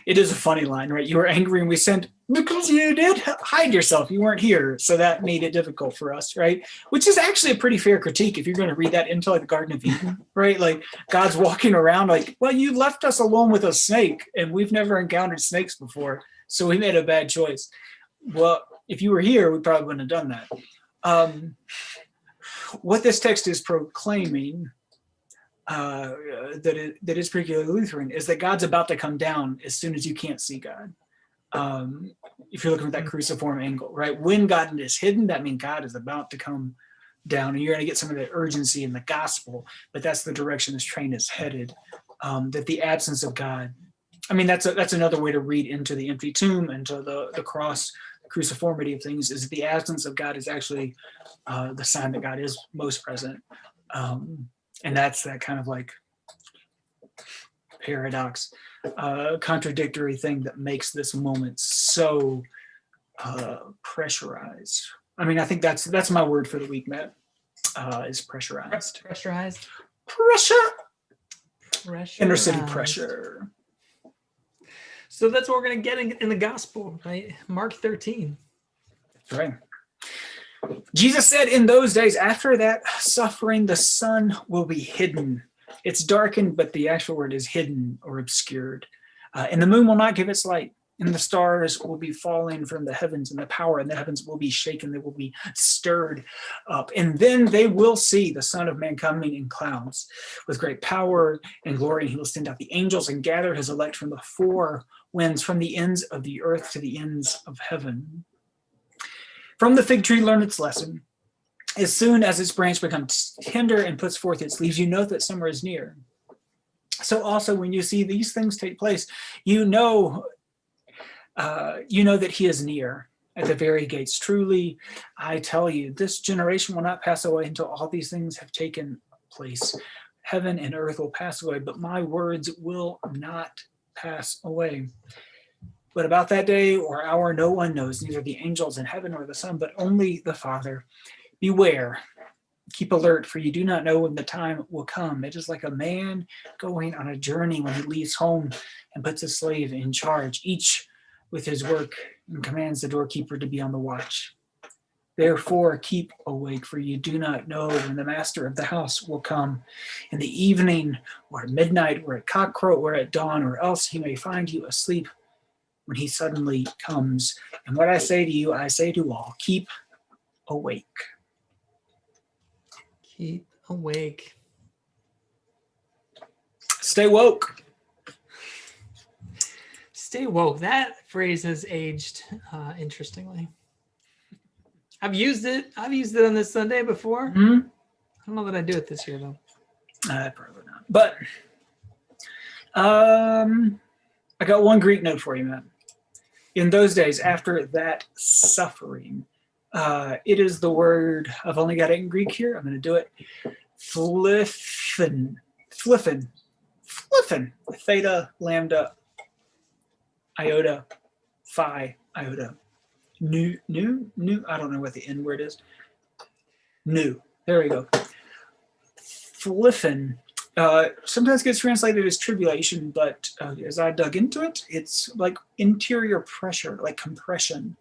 It is a funny line, right? You were angry and we sent because you did hide yourself. You weren't here, so that made it difficult for us, right? Which is actually a pretty fair critique if you're going to read that into like the Garden of Eden, right? Like God's walking around like, well, you left us alone with a snake, and we've never encountered snakes before. So we made a bad choice. Well, if you were here, we probably wouldn't have done that. What this text is proclaiming, that is particularly Lutheran, is that God's about to come down as soon as you can't see God. If you're looking at that cruciform angle, right? When God is hidden, that means God is about to come down, and you're going to get some of that urgency in the gospel. But that's the direction this train is headed. That the absence of God. I mean, that's another way to read into the empty tomb and to the cross cruciformity of things, is that the absence of God is actually the sign that God is most present. And that's that kind of like paradox, contradictory thing that makes this moment so pressurized. I mean, I think that's my word for the week, Matt, is pressurized. Pressurized? Pressure. Inner city pressure. So that's what we're going to get in the gospel, right? Mark 13. That's right. Jesus said in those days, after that suffering, the sun will be hidden. It's darkened, but the actual word is hidden or obscured. And the moon will not give its light. And the stars will be falling from the heavens, and the power in the heavens will be shaken. They will be stirred up. And then they will see the Son of Man coming in clouds with great power and glory. And he will send out the angels and gather his elect from the four winds, from the ends of the earth to the ends of heaven. From the fig tree, learn its lesson. As soon as its branch becomes tender and puts forth its leaves, you know that summer is near. So also when you see these things take place, you know that he is near at the very gates. Truly, I tell you, this generation will not pass away until all these things have taken place. Heaven and earth will pass away, but my words will not pass away. But about that day or hour no one knows, neither the angels in heaven nor the Son, but only the Father. Beware, keep alert, for you do not know when the time will come. It is like a man going on a journey when he leaves home and puts a slave in charge, each with his work, and commands the doorkeeper to be on the watch. Therefore, keep awake, for you do not know when the master of the house will come, in the evening, or at midnight, or at cockcrow, or at dawn, or else he may find you asleep when he suddenly comes. And what I say to you, I say to all, keep awake. Keep awake. Stay woke. Stay woke. That phrase has aged interestingly. I've used it. I've used it on this Sunday before. Mm-hmm. I don't know that I do it this year though. Probably not. But I got one Greek note for you, Matt. In those days, after that suffering, it is the word, I've only got it in Greek here. I'm going to do it. Fliffen. Theta, lambda, iota, phi, iota. New. I don't know what the N word is. New. There we go. Fliffen. Sometimes gets translated as tribulation, but as I dug into it, it's like interior pressure, like compression.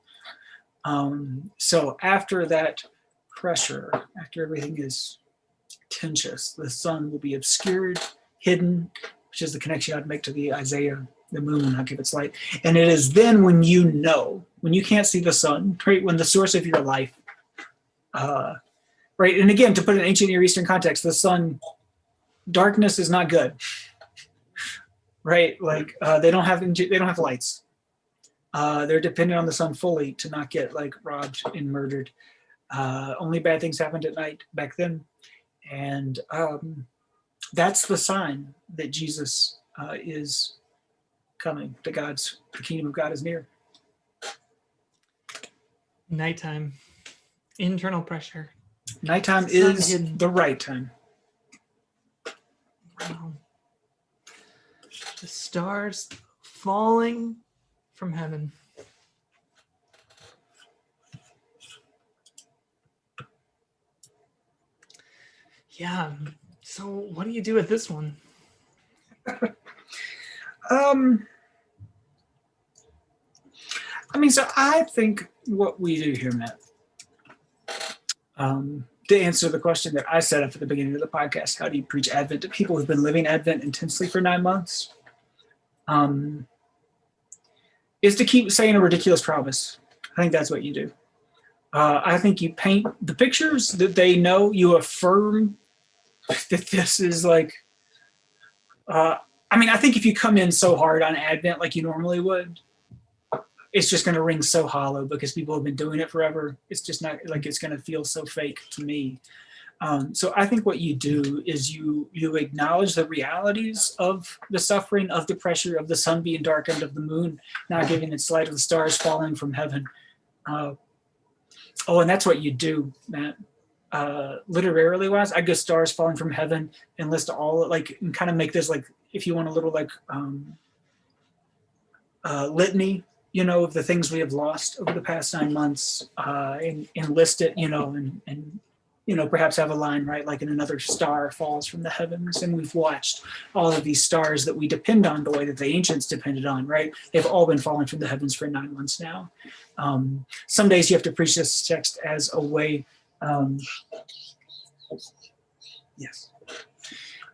So after that pressure, after everything is tenuous, the sun will be obscured, hidden, which is the connection I'd make to the Isaiah, the moon will not give its light. And it is then when you know, when you can't see the sun, right, when the source of your life, right, and again, to put it in ancient Near Eastern context, the sun, darkness is not good, right? Like they don't have lights. They're dependent on the sun fully to not get like robbed and murdered. Only bad things happened at night back then, and that's the sign that Jesus is coming. The kingdom of God is near. Nighttime, internal pressure. Nighttime is the right time. Wow. The stars falling from heaven. Yeah. So what do you do with this one? So I think what we do here, Matt, to answer the question that I set up at the beginning of the podcast, how do you preach Advent to people who've been living Advent intensely for 9 months? Is to keep saying a ridiculous promise. I think that's what you do. I think you paint the pictures that they know, you affirm that this is like, I think if you come in so hard on Advent like you normally would, it's just going to ring so hollow because people have been doing it forever. It's just not like it's going to feel so fake to me. So I think what you do is you acknowledge the realities of the suffering, of the pressure, of the sun being darkened, of the moon not giving its light, of the stars falling from heaven. And that's what you do, Matt. Literarily wise, I go stars falling from heaven and list all and kind of make this like, if you want a little litany, of the things we have lost over the past 9 months, and list it, and perhaps have a line, right? Like in another star falls from the heavens, and we've watched all of these stars that we depend on the way that the ancients depended on, right? They've all been falling from the heavens for 9 months now. Some days you have to preach this text as a way. Yes.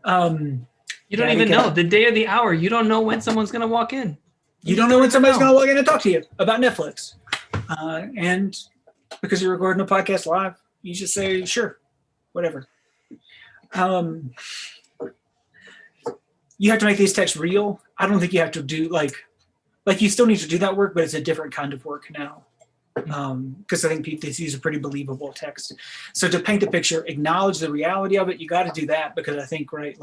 You don't even know the day or the hour. You don't know when someone's going to walk in. You don't know when somebody's going to walk in and talk to you about Netflix. And because you're recording a podcast live, you just say, sure, whatever. You have to make these texts real. I don't think you have to do like you still need to do that work, but it's a different kind of work now. Because I think these are pretty believable texts. So to paint the picture, acknowledge the reality of it, you got to do that because I think, right,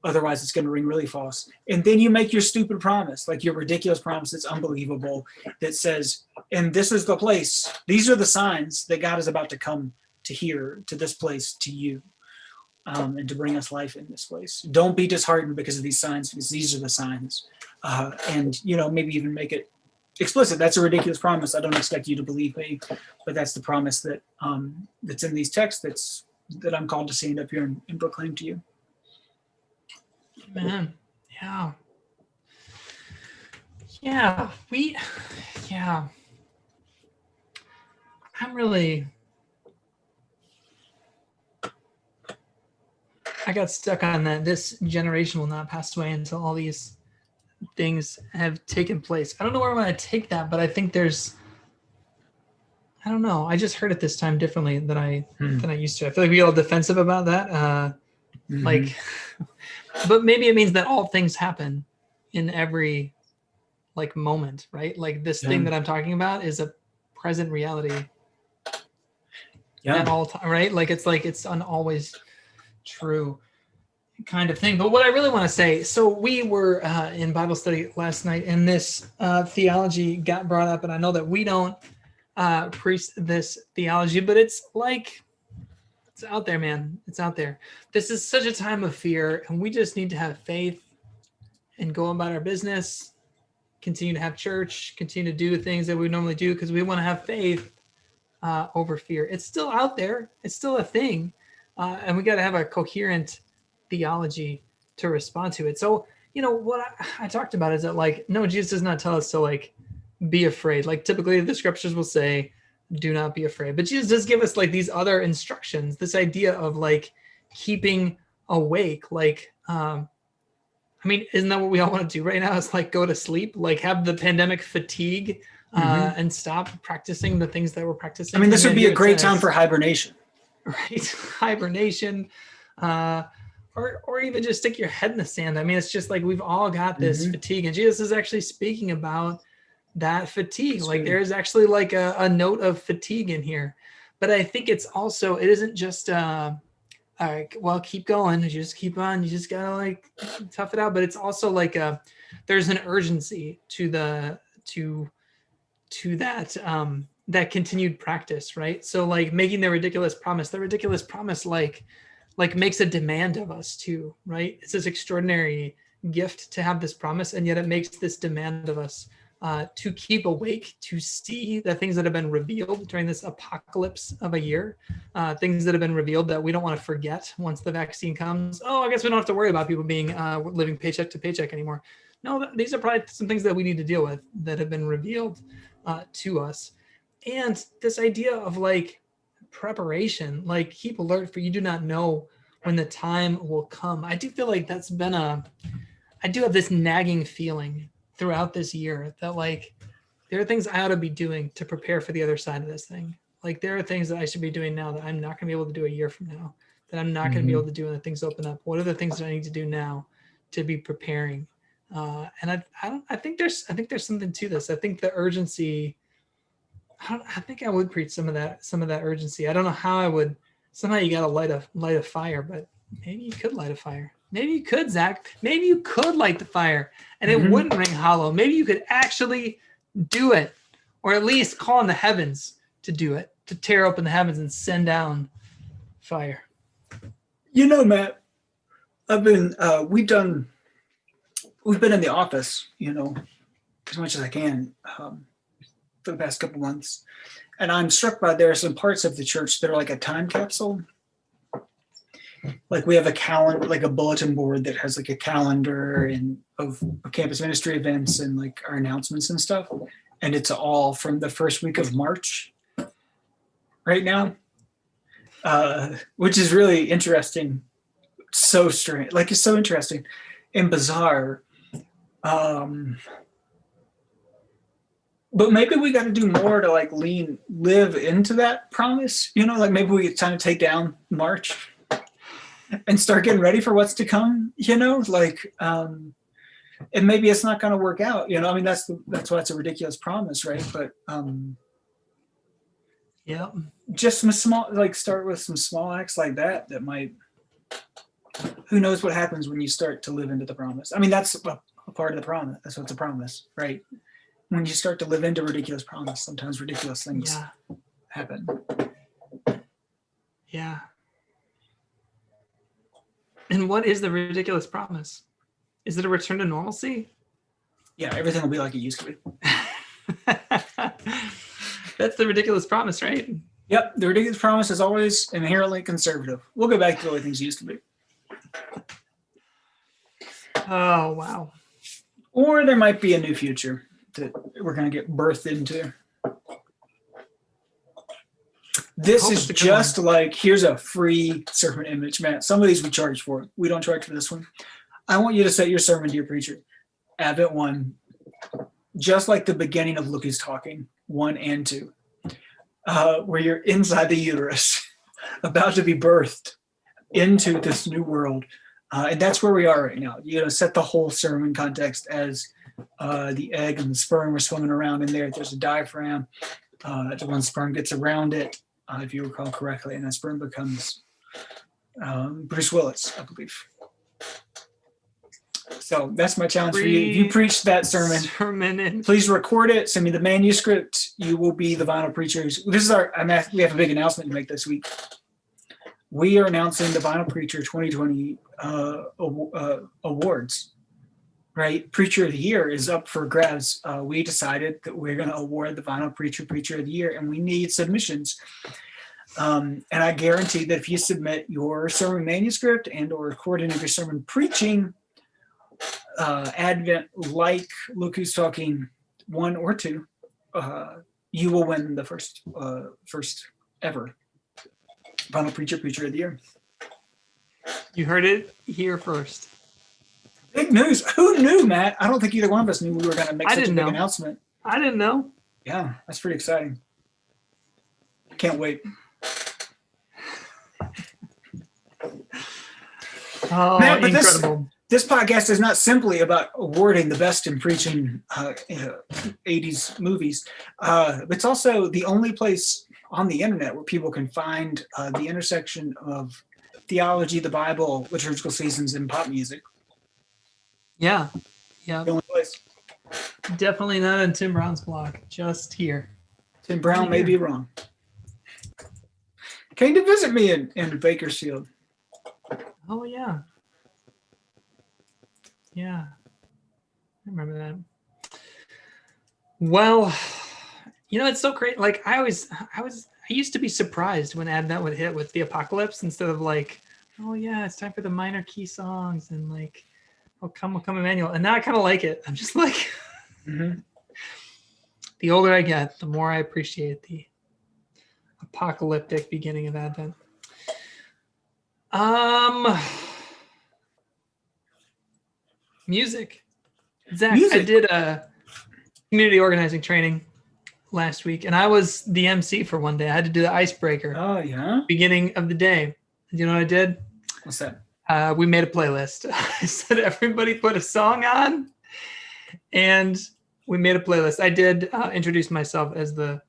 otherwise it's going to ring really false. And then you make your stupid promise, like your ridiculous promise that's unbelievable, that says, and this is the place, these are the signs that God is about to come to here, to this place, to you, and to bring us life in this place. Don't be disheartened because of these signs, because these are the signs. And, maybe even make it explicit. That's a ridiculous promise. I don't expect you to believe me, but that's the promise that that's in these texts. That I'm called to stand up here and proclaim to you. Man, yeah. Yeah, yeah. I got stuck on that. This generation will not pass away until all these things have taken place. I don't know where I'm going to take that, but I think I don't know. I just heard it this time differently than I used to. I feel like we get all defensive about that. Like, but maybe it means that all things happen in every like moment, right? Like this thing that I'm talking about is a present reality at all time, right? Like it's an always true kind of thing. But what I really want to say, so we were in Bible study last night, and this theology got brought up, and I know that we don't preach this theology, but it's out there, man. It's out there. This is such a time of fear, and we just need to have faith and go about our business, continue to have church, continue to do things that we normally do because we want to have faith over fear. It's still out there. It's still a thing. And we got to have a coherent theology to respond to it. So, what I talked about is that no, Jesus does not tell us to be afraid. Like typically the scriptures will say, do not be afraid. But Jesus does give us these other instructions, this idea of keeping awake. Isn't that what we all want to do right now? Is go to sleep, have the pandemic fatigue and stop practicing the things that we're practicing. This would be a great time for hibernation. Right? Hibernation. Or even just stick your head in the sand. It's just we've all got this fatigue. And Jesus is actually speaking about that fatigue. There is actually a note of fatigue in here. But I think it isn't just well, keep going. You just keep on. You just gotta tough it out. But it's also there's an urgency to that that continued practice, right? So making the ridiculous promise makes a demand of us too, right? It's this extraordinary gift to have this promise, and yet it makes this demand of us to keep awake, to see the things that have been revealed during this apocalypse of a year, things that have been revealed that we don't want to forget once the vaccine comes. Oh, I guess we don't have to worry about people being living paycheck to paycheck anymore. No, these are probably some things that we need to deal with that have been revealed to us. And this idea of preparation, keep alert, for you do not know when the time will come. I do feel that's been I do have this nagging feeling throughout this year that there are things I ought to be doing to prepare for the other side of this thing. There are things that I should be doing now that I'm not going to be able to do a year from now, that I'm not going to be able to do when the things open up. What are the things that I need to do now to be preparing? And I think there's something to this. I think the urgency, I think I would preach some of that urgency. I don't know how I would. Somehow you got to light a fire, but maybe you could light a fire. Maybe you could, Zach. Maybe you could light the fire and it wouldn't ring hollow. Maybe you could actually do it, or at least call on the heavens to do it, to tear open the heavens and send down fire. Matt, we've been in the office, as much as I can for the past couple months. And I'm struck by there are some parts of the church that are like a time capsule. We have a calendar, a bulletin board that has a calendar of campus ministry events and our announcements and stuff. And it's all from the first week of March right now, which is really interesting. So strange. It's so interesting and bizarre. But maybe we got to do more to live into that promise, maybe it's time to take down March and start getting ready for what's to come, and maybe it's not going to work out, that's why it's a ridiculous promise, right? But yeah, just some small, start with some small acts like that might, who knows what happens when you start to live into the promise. That's a part of the promise. That's what's a promise, right? When you start to live into ridiculous promise, sometimes ridiculous things happen. Yeah. And what is the ridiculous promise? Is it a return to normalcy? Yeah, everything will be like it used to be. That's the ridiculous promise, right? Yep, the ridiculous promise is always inherently conservative. We'll go back to the way things used to be. Oh, wow. Or there might be a new future that we're going to get birthed into. This is just like, here's a free sermon image, man. Some of these we charge for. We don't charge for this one. I want you to set your sermon to your preacher. Advent 1, just like the beginning of Luke is Talking, 1 and 2, where you're inside the uterus, about to be birthed into this new world. And that's where we are right now. You know, set the whole sermon context as the egg and the sperm are swimming around in there. There's a diaphragm. The one sperm gets around it, if you recall correctly, and that sperm becomes Bruce Willis, I believe. So that's my challenge for you. If you preach that sermon, please record it. Send me the manuscript. You will be the Vinyl Preachers. This is we have a big announcement to make this week. We are announcing the Vinyl Preacher 2020 awards. Right, Preacher of the Year is up for grabs. We decided that we're going to award the Vinyl Preacher of the Year, and we need submissions. And I guarantee that if you submit your sermon manuscript and or recording of your sermon preaching Advent, like Luke is Talking 1 or 2, you will win the first ever Vinyl Preacher of the Year. You heard it here first. Big news. Who knew, Matt? I don't think either one of us knew we were going to make such a big announcement. I didn't know. Yeah, that's pretty exciting. Can't wait. Oh, Matt, incredible. This podcast is not simply about awarding the best in preaching 80s movies. It's also the only place on the internet where people can find the intersection of theology, the Bible, liturgical seasons, and pop music. Yeah. Yeah. The only place. Definitely not on Tim Brown's blog, just here. Tim Brown may be wrong. Came to visit me in Bakersfield. Oh, yeah. Yeah. I remember that. Well, you know, it's so great. Like I used to be surprised when Advent would hit with the apocalypse instead of like, oh yeah, it's time for the minor key songs and like, oh come Emmanuel. And now I kind of like it. I'm just like, the older I get, the more I appreciate the apocalyptic beginning of Advent. Music. Zach, I did a community organizing training last week, and I was the MC for one day. I had to do the icebreaker. Oh, yeah? Beginning of the day. Do you know what I did? What's that? We made a playlist. I said, everybody put a song on, and we made a playlist. I did introduce myself as the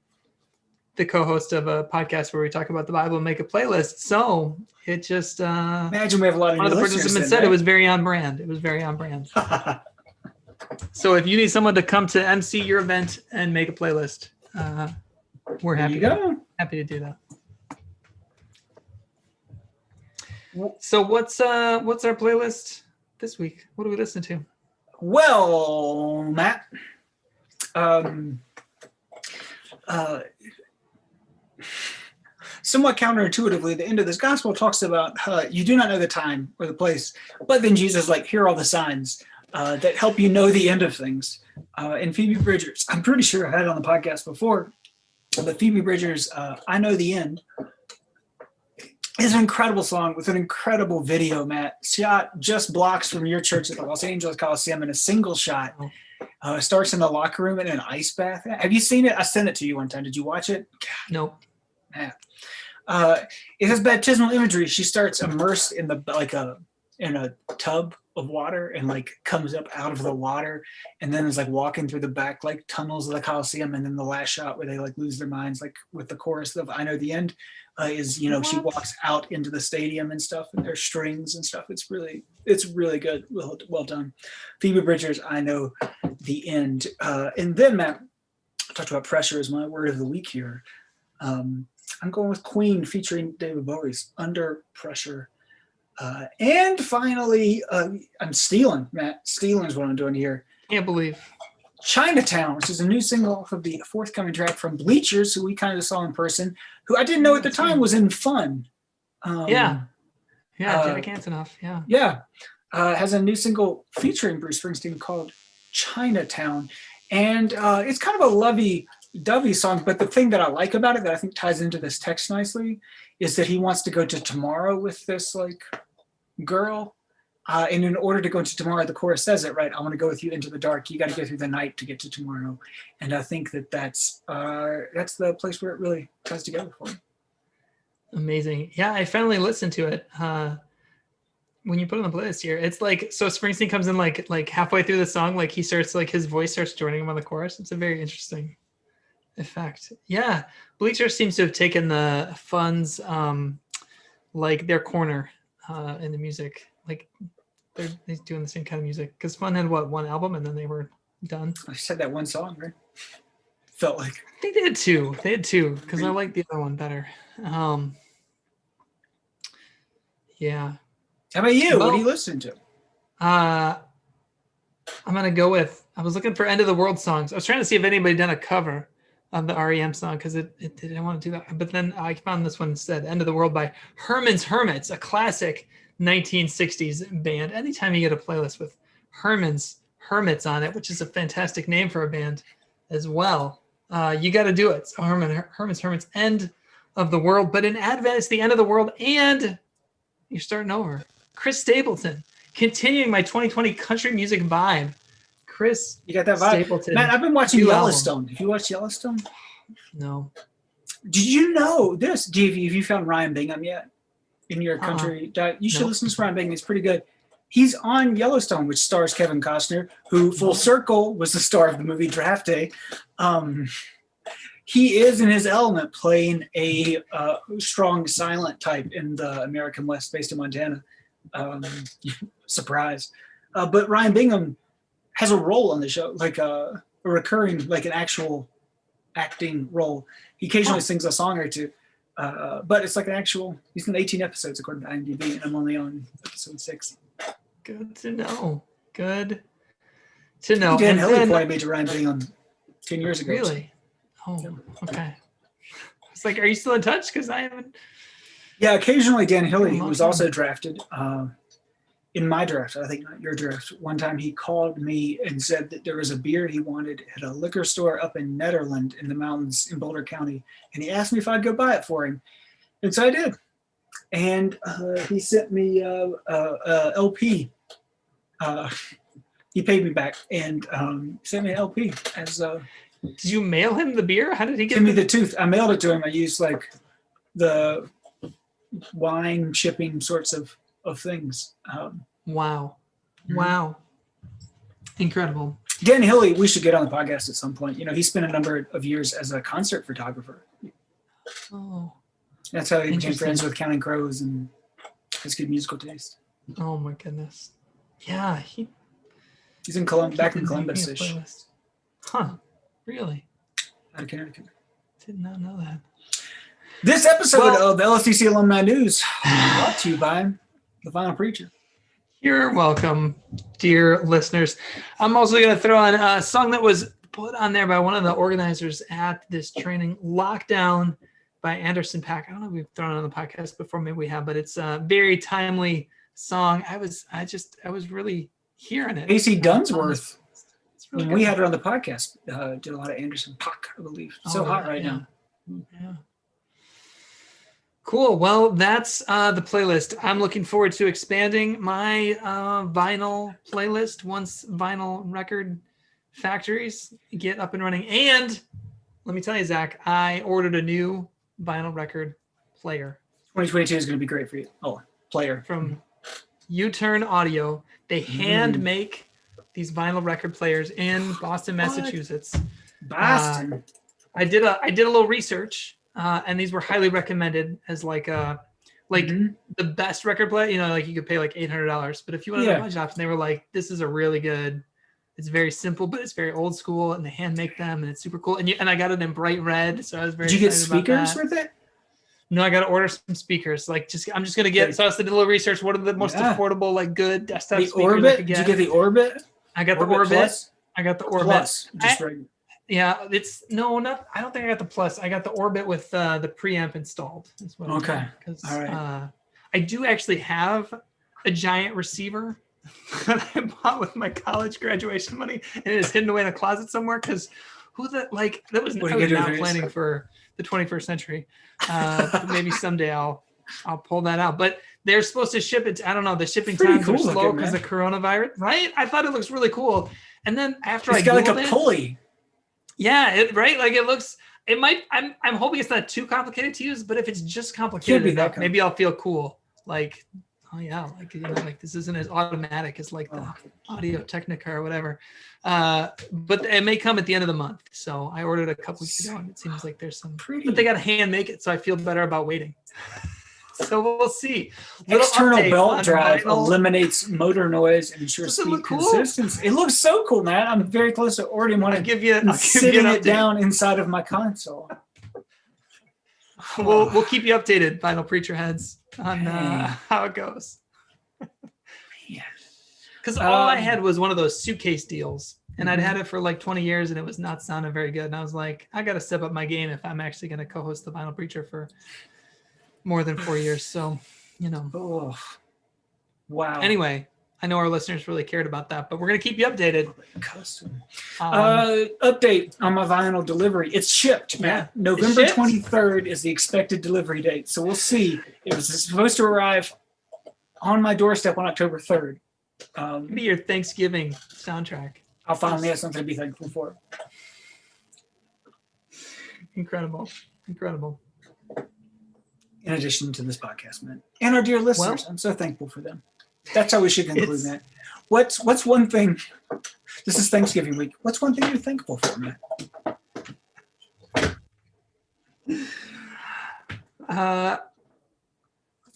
co-host of a podcast where we talk about the Bible and make a playlist. So it just imagine we have a lot of one of the participants said, right? It was very on brand. It was very on brand. So if you need someone to come to MC your event and make a playlist, we're happy to do that. So what's our playlist this week? What do we listen to? Well, Matt, somewhat counterintuitively, the end of this gospel talks about you do not know the time or the place, but then Jesus like, here are all the signs that help you know the end of things. And Phoebe Bridgers, I'm pretty sure I've had it on the podcast before, but Phoebe Bridgers, I Know the End, is an incredible song with an incredible video, Matt. Shot just blocks from your church at the Los Angeles Coliseum in a single shot. Starts in the locker room in an ice bath. Have you seen it? I sent it to you one time. Did you watch it? Nope. Matt. It has baptismal imagery. She starts immersed in in a tub of water and like comes up out of the water and then is like walking through the back like tunnels of the Coliseum, and then the last shot where they like lose their minds like with the chorus of I Know the End is, you know, she walks out into the stadium and stuff and there's strings and stuff. It's really good. Well done. Phoebe Bridgers, I Know the End. And then Matt, I talked about pressure as my word of the week here. I'm going with Queen featuring David Bowie's Under Pressure. And finally, I'm stealing, Matt. Stealing is what I'm doing here. Can't believe. Chinatown, which is a new single from the forthcoming track from Bleachers, who we kind of saw in person, who I didn't know at the time was in Fun. Yeah, Jack Antonoff. Yeah. Has a new single featuring Bruce Springsteen called Chinatown. And it's kind of a lovey-dovey song, but the thing that I like about it that I think ties into this text nicely is that he wants to go to tomorrow with this like girl. And in order to go to tomorrow, the chorus says it, right? I want to go with you into the dark. You got to go through the night to get to tomorrow. And I think that's the place where it really ties together for me. Amazing. Yeah, I finally listened to it. When you put it on the playlist here, it's like, so Springsteen comes in like halfway through the song, like he starts, like his voice starts joining him on the chorus. It's a very interesting effect. Yeah. Bleacher seems to have taken the Fun's, like their corner in the music. Like they're doing the same kind of music. Because Fun had one album and then they were done. I said that one song, right? Felt like. I think they had two. Because I like the other one better. Yeah. How about you? What are you listening to? I'm gonna go with. I was looking for End of the World songs. I was trying to see if anybody done a cover of the REM song because it didn't want to do that. But then I found this one instead. End of the World by Herman's Hermits, a classic 1960s band. Anytime you get a playlist with Herman's Hermits on it, which is a fantastic name for a band as well, you got to do it. So Herman's Hermits, End of the World. But in Advent, it's the end of the world, and you're starting over. Chris Stapleton, continuing my 2020 country music vibe. Chris, you got that vibe. Stapleton. Man, I've been watching Yellowstone. Have you watched Yellowstone? No. Did you know this? Have you found Ryan Bingham yet in your country? You should listen to Ryan Bingham. It's pretty good. He's on Yellowstone, which stars Kevin Costner, who full circle was the star of the movie Draft Day. He is in his element playing a strong silent type in the American West based in Montana. Surprise. But Ryan Bingham has a role on the show, like a recurring, like an actual acting role. He occasionally sings a song or two, but it's like an actual, he's in 18 episodes according to IMDb, and I'm only on episode 6. Good to know. Good to know. Dan Hilly pointed me to Ryan Bingham 10 years ago. Really? Oh, okay. It's like, are you still in touch? Because I haven't. Yeah, occasionally Dan Hilly, who was also drafted in my draft, I think not your draft. One time he called me and said that there was a beer he wanted at a liquor store up in Nederland in the mountains in Boulder County. And he asked me if I'd go buy it for him. And so I did. And he sent me a LP. He paid me back and sent me an LP as Did you mail him the beer? How did he get me the tooth? I mailed it to him. I used like the wine shipping sorts of things. Wow. Incredible. Dan Hilly, we should get on the podcast at some point. You know, he spent a number of years as a concert photographer. Oh. That's how he became friends with Counting Crows and has good musical taste. Oh my goodness. Yeah, he's in back in Columbus-ish. Huh. Really? Out of Connecticut. Did not know that. This episode of LSTC Alumni News brought to you by The Final Preacher. You're welcome, dear listeners. I'm also going to throw on a song that was put on there by one of the organizers at this training, Lockdown by Anderson .Paak. I don't know if we've thrown it on the podcast before, maybe we have, but it's a very timely song. I was really hearing it. AC Dunsworth, really when we had her on the podcast, did a lot of Anderson .Paak, I believe. So hot right now. Yeah. Cool. Well, that's the playlist. I'm looking forward to expanding my vinyl playlist once vinyl record factories get up and running. And let me tell you, Zach, I ordered a new vinyl record player. 2022 is going to be great for you. Oh, player. From U-Turn Audio. They hand make these vinyl record players in Boston, Massachusetts. Boston. I did a little research. And these were highly recommended as the best record player. You know, like you could pay like $800. But if you wanted a budget option, they were like, this is a really good. It's very simple, but it's very old school, and they hand make them, and it's super cool. And I got it in bright red, so I was very. Did you get excited speakers about that. with it? No, I got to order some speakers. I'm just gonna get. So I did a little research. What are the most affordable, good desktop speakers I could get? Did you get the Orbit? I got the Orbit Orbit. Plus? I got the Orbit. Plus, just regular. Yeah, it's no, not. I don't think I got the Plus. I got the Orbit with the preamp installed. Is what Okay. Because All right. I do actually have a giant receiver that I bought with my college graduation money, and it is hidden away in a closet somewhere. Because that was What I are you was gonna not do with planning this? for the 21st century. But maybe someday I'll pull that out. But they're supposed to ship it. I don't know. The shipping Pretty times are cool slow looking, because man. of coronavirus, right? I thought it looks really cool. And then after It's I got Googled like a it, pulley. yeah, right. Like it looks. It might. I'm hoping it's not too complicated to use. But if it's just Can't complicated be that enough, maybe I'll feel cool. Like, oh yeah, like like this isn't as automatic as like the Audio Technica or whatever. But it may come at the end of the month. So I ordered a couple weeks ago, and it seems like there's some. Pretty. But they got to hand make it, so I feel better about waiting. So we'll see. External Little update belt on drive vinyl. eliminates motor noise and ensures Does it speed look cool? consistency. It looks so cool, man. I'm very close to ordering one I'll and give you an sitting it update. down inside of my console. We'll keep you updated, Vinyl Preacher heads, on Dang. how it goes. Yeah. Because all I had was one of those suitcase deals, and I'd had it for like 20 years, and it was not sounding very good. And I was like, I got to step up my game if I'm actually going to co-host the Vinyl Preacher for more than 4 years. So, Oh, wow. Anyway, I know our listeners really cared about that, but we're going to keep you updated. Custom. Um, Update on my vinyl delivery. It's shipped, Matt. Yeah. November It's shipped? 23rd is the expected delivery date. So we'll see. It was supposed to arrive on my doorstep on October 3rd. Maybe your Thanksgiving soundtrack. I'll finally have something to be thankful for. Incredible. In addition to this podcast, man. And our dear listeners. Well, I'm so thankful for them. That's how we should conclude, It's- man. What's one thing? This is Thanksgiving week. What's one thing you're thankful for, man?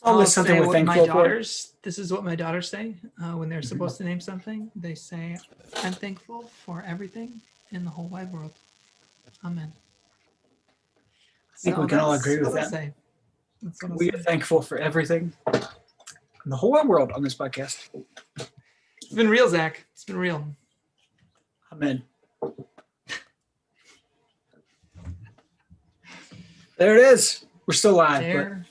I'll list something say we're what thankful my for. daughters. This is what my daughters say when they're supposed to name something. They say, "I'm thankful for everything in the whole wide world." Amen. I think we can all agree with that. Say. That's what I'll We say. are thankful for everything in the whole wide world on this podcast. It's been real, Zach. It's been real. Amen. There it is. We're still live. There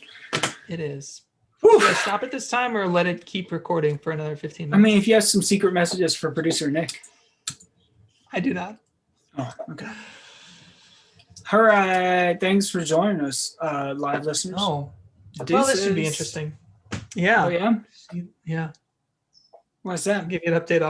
it is. Whew. Should I stop it this time or let it keep recording for another 15 I minutes? mean, if you have some secret messages for producer Nick. I do not. Oh, okay. All right. Thanks for joining us, live listeners. Oh, well, this should be Deuces. interesting. Yeah. Oh, yeah? Yeah. What's that? I'll give you an update off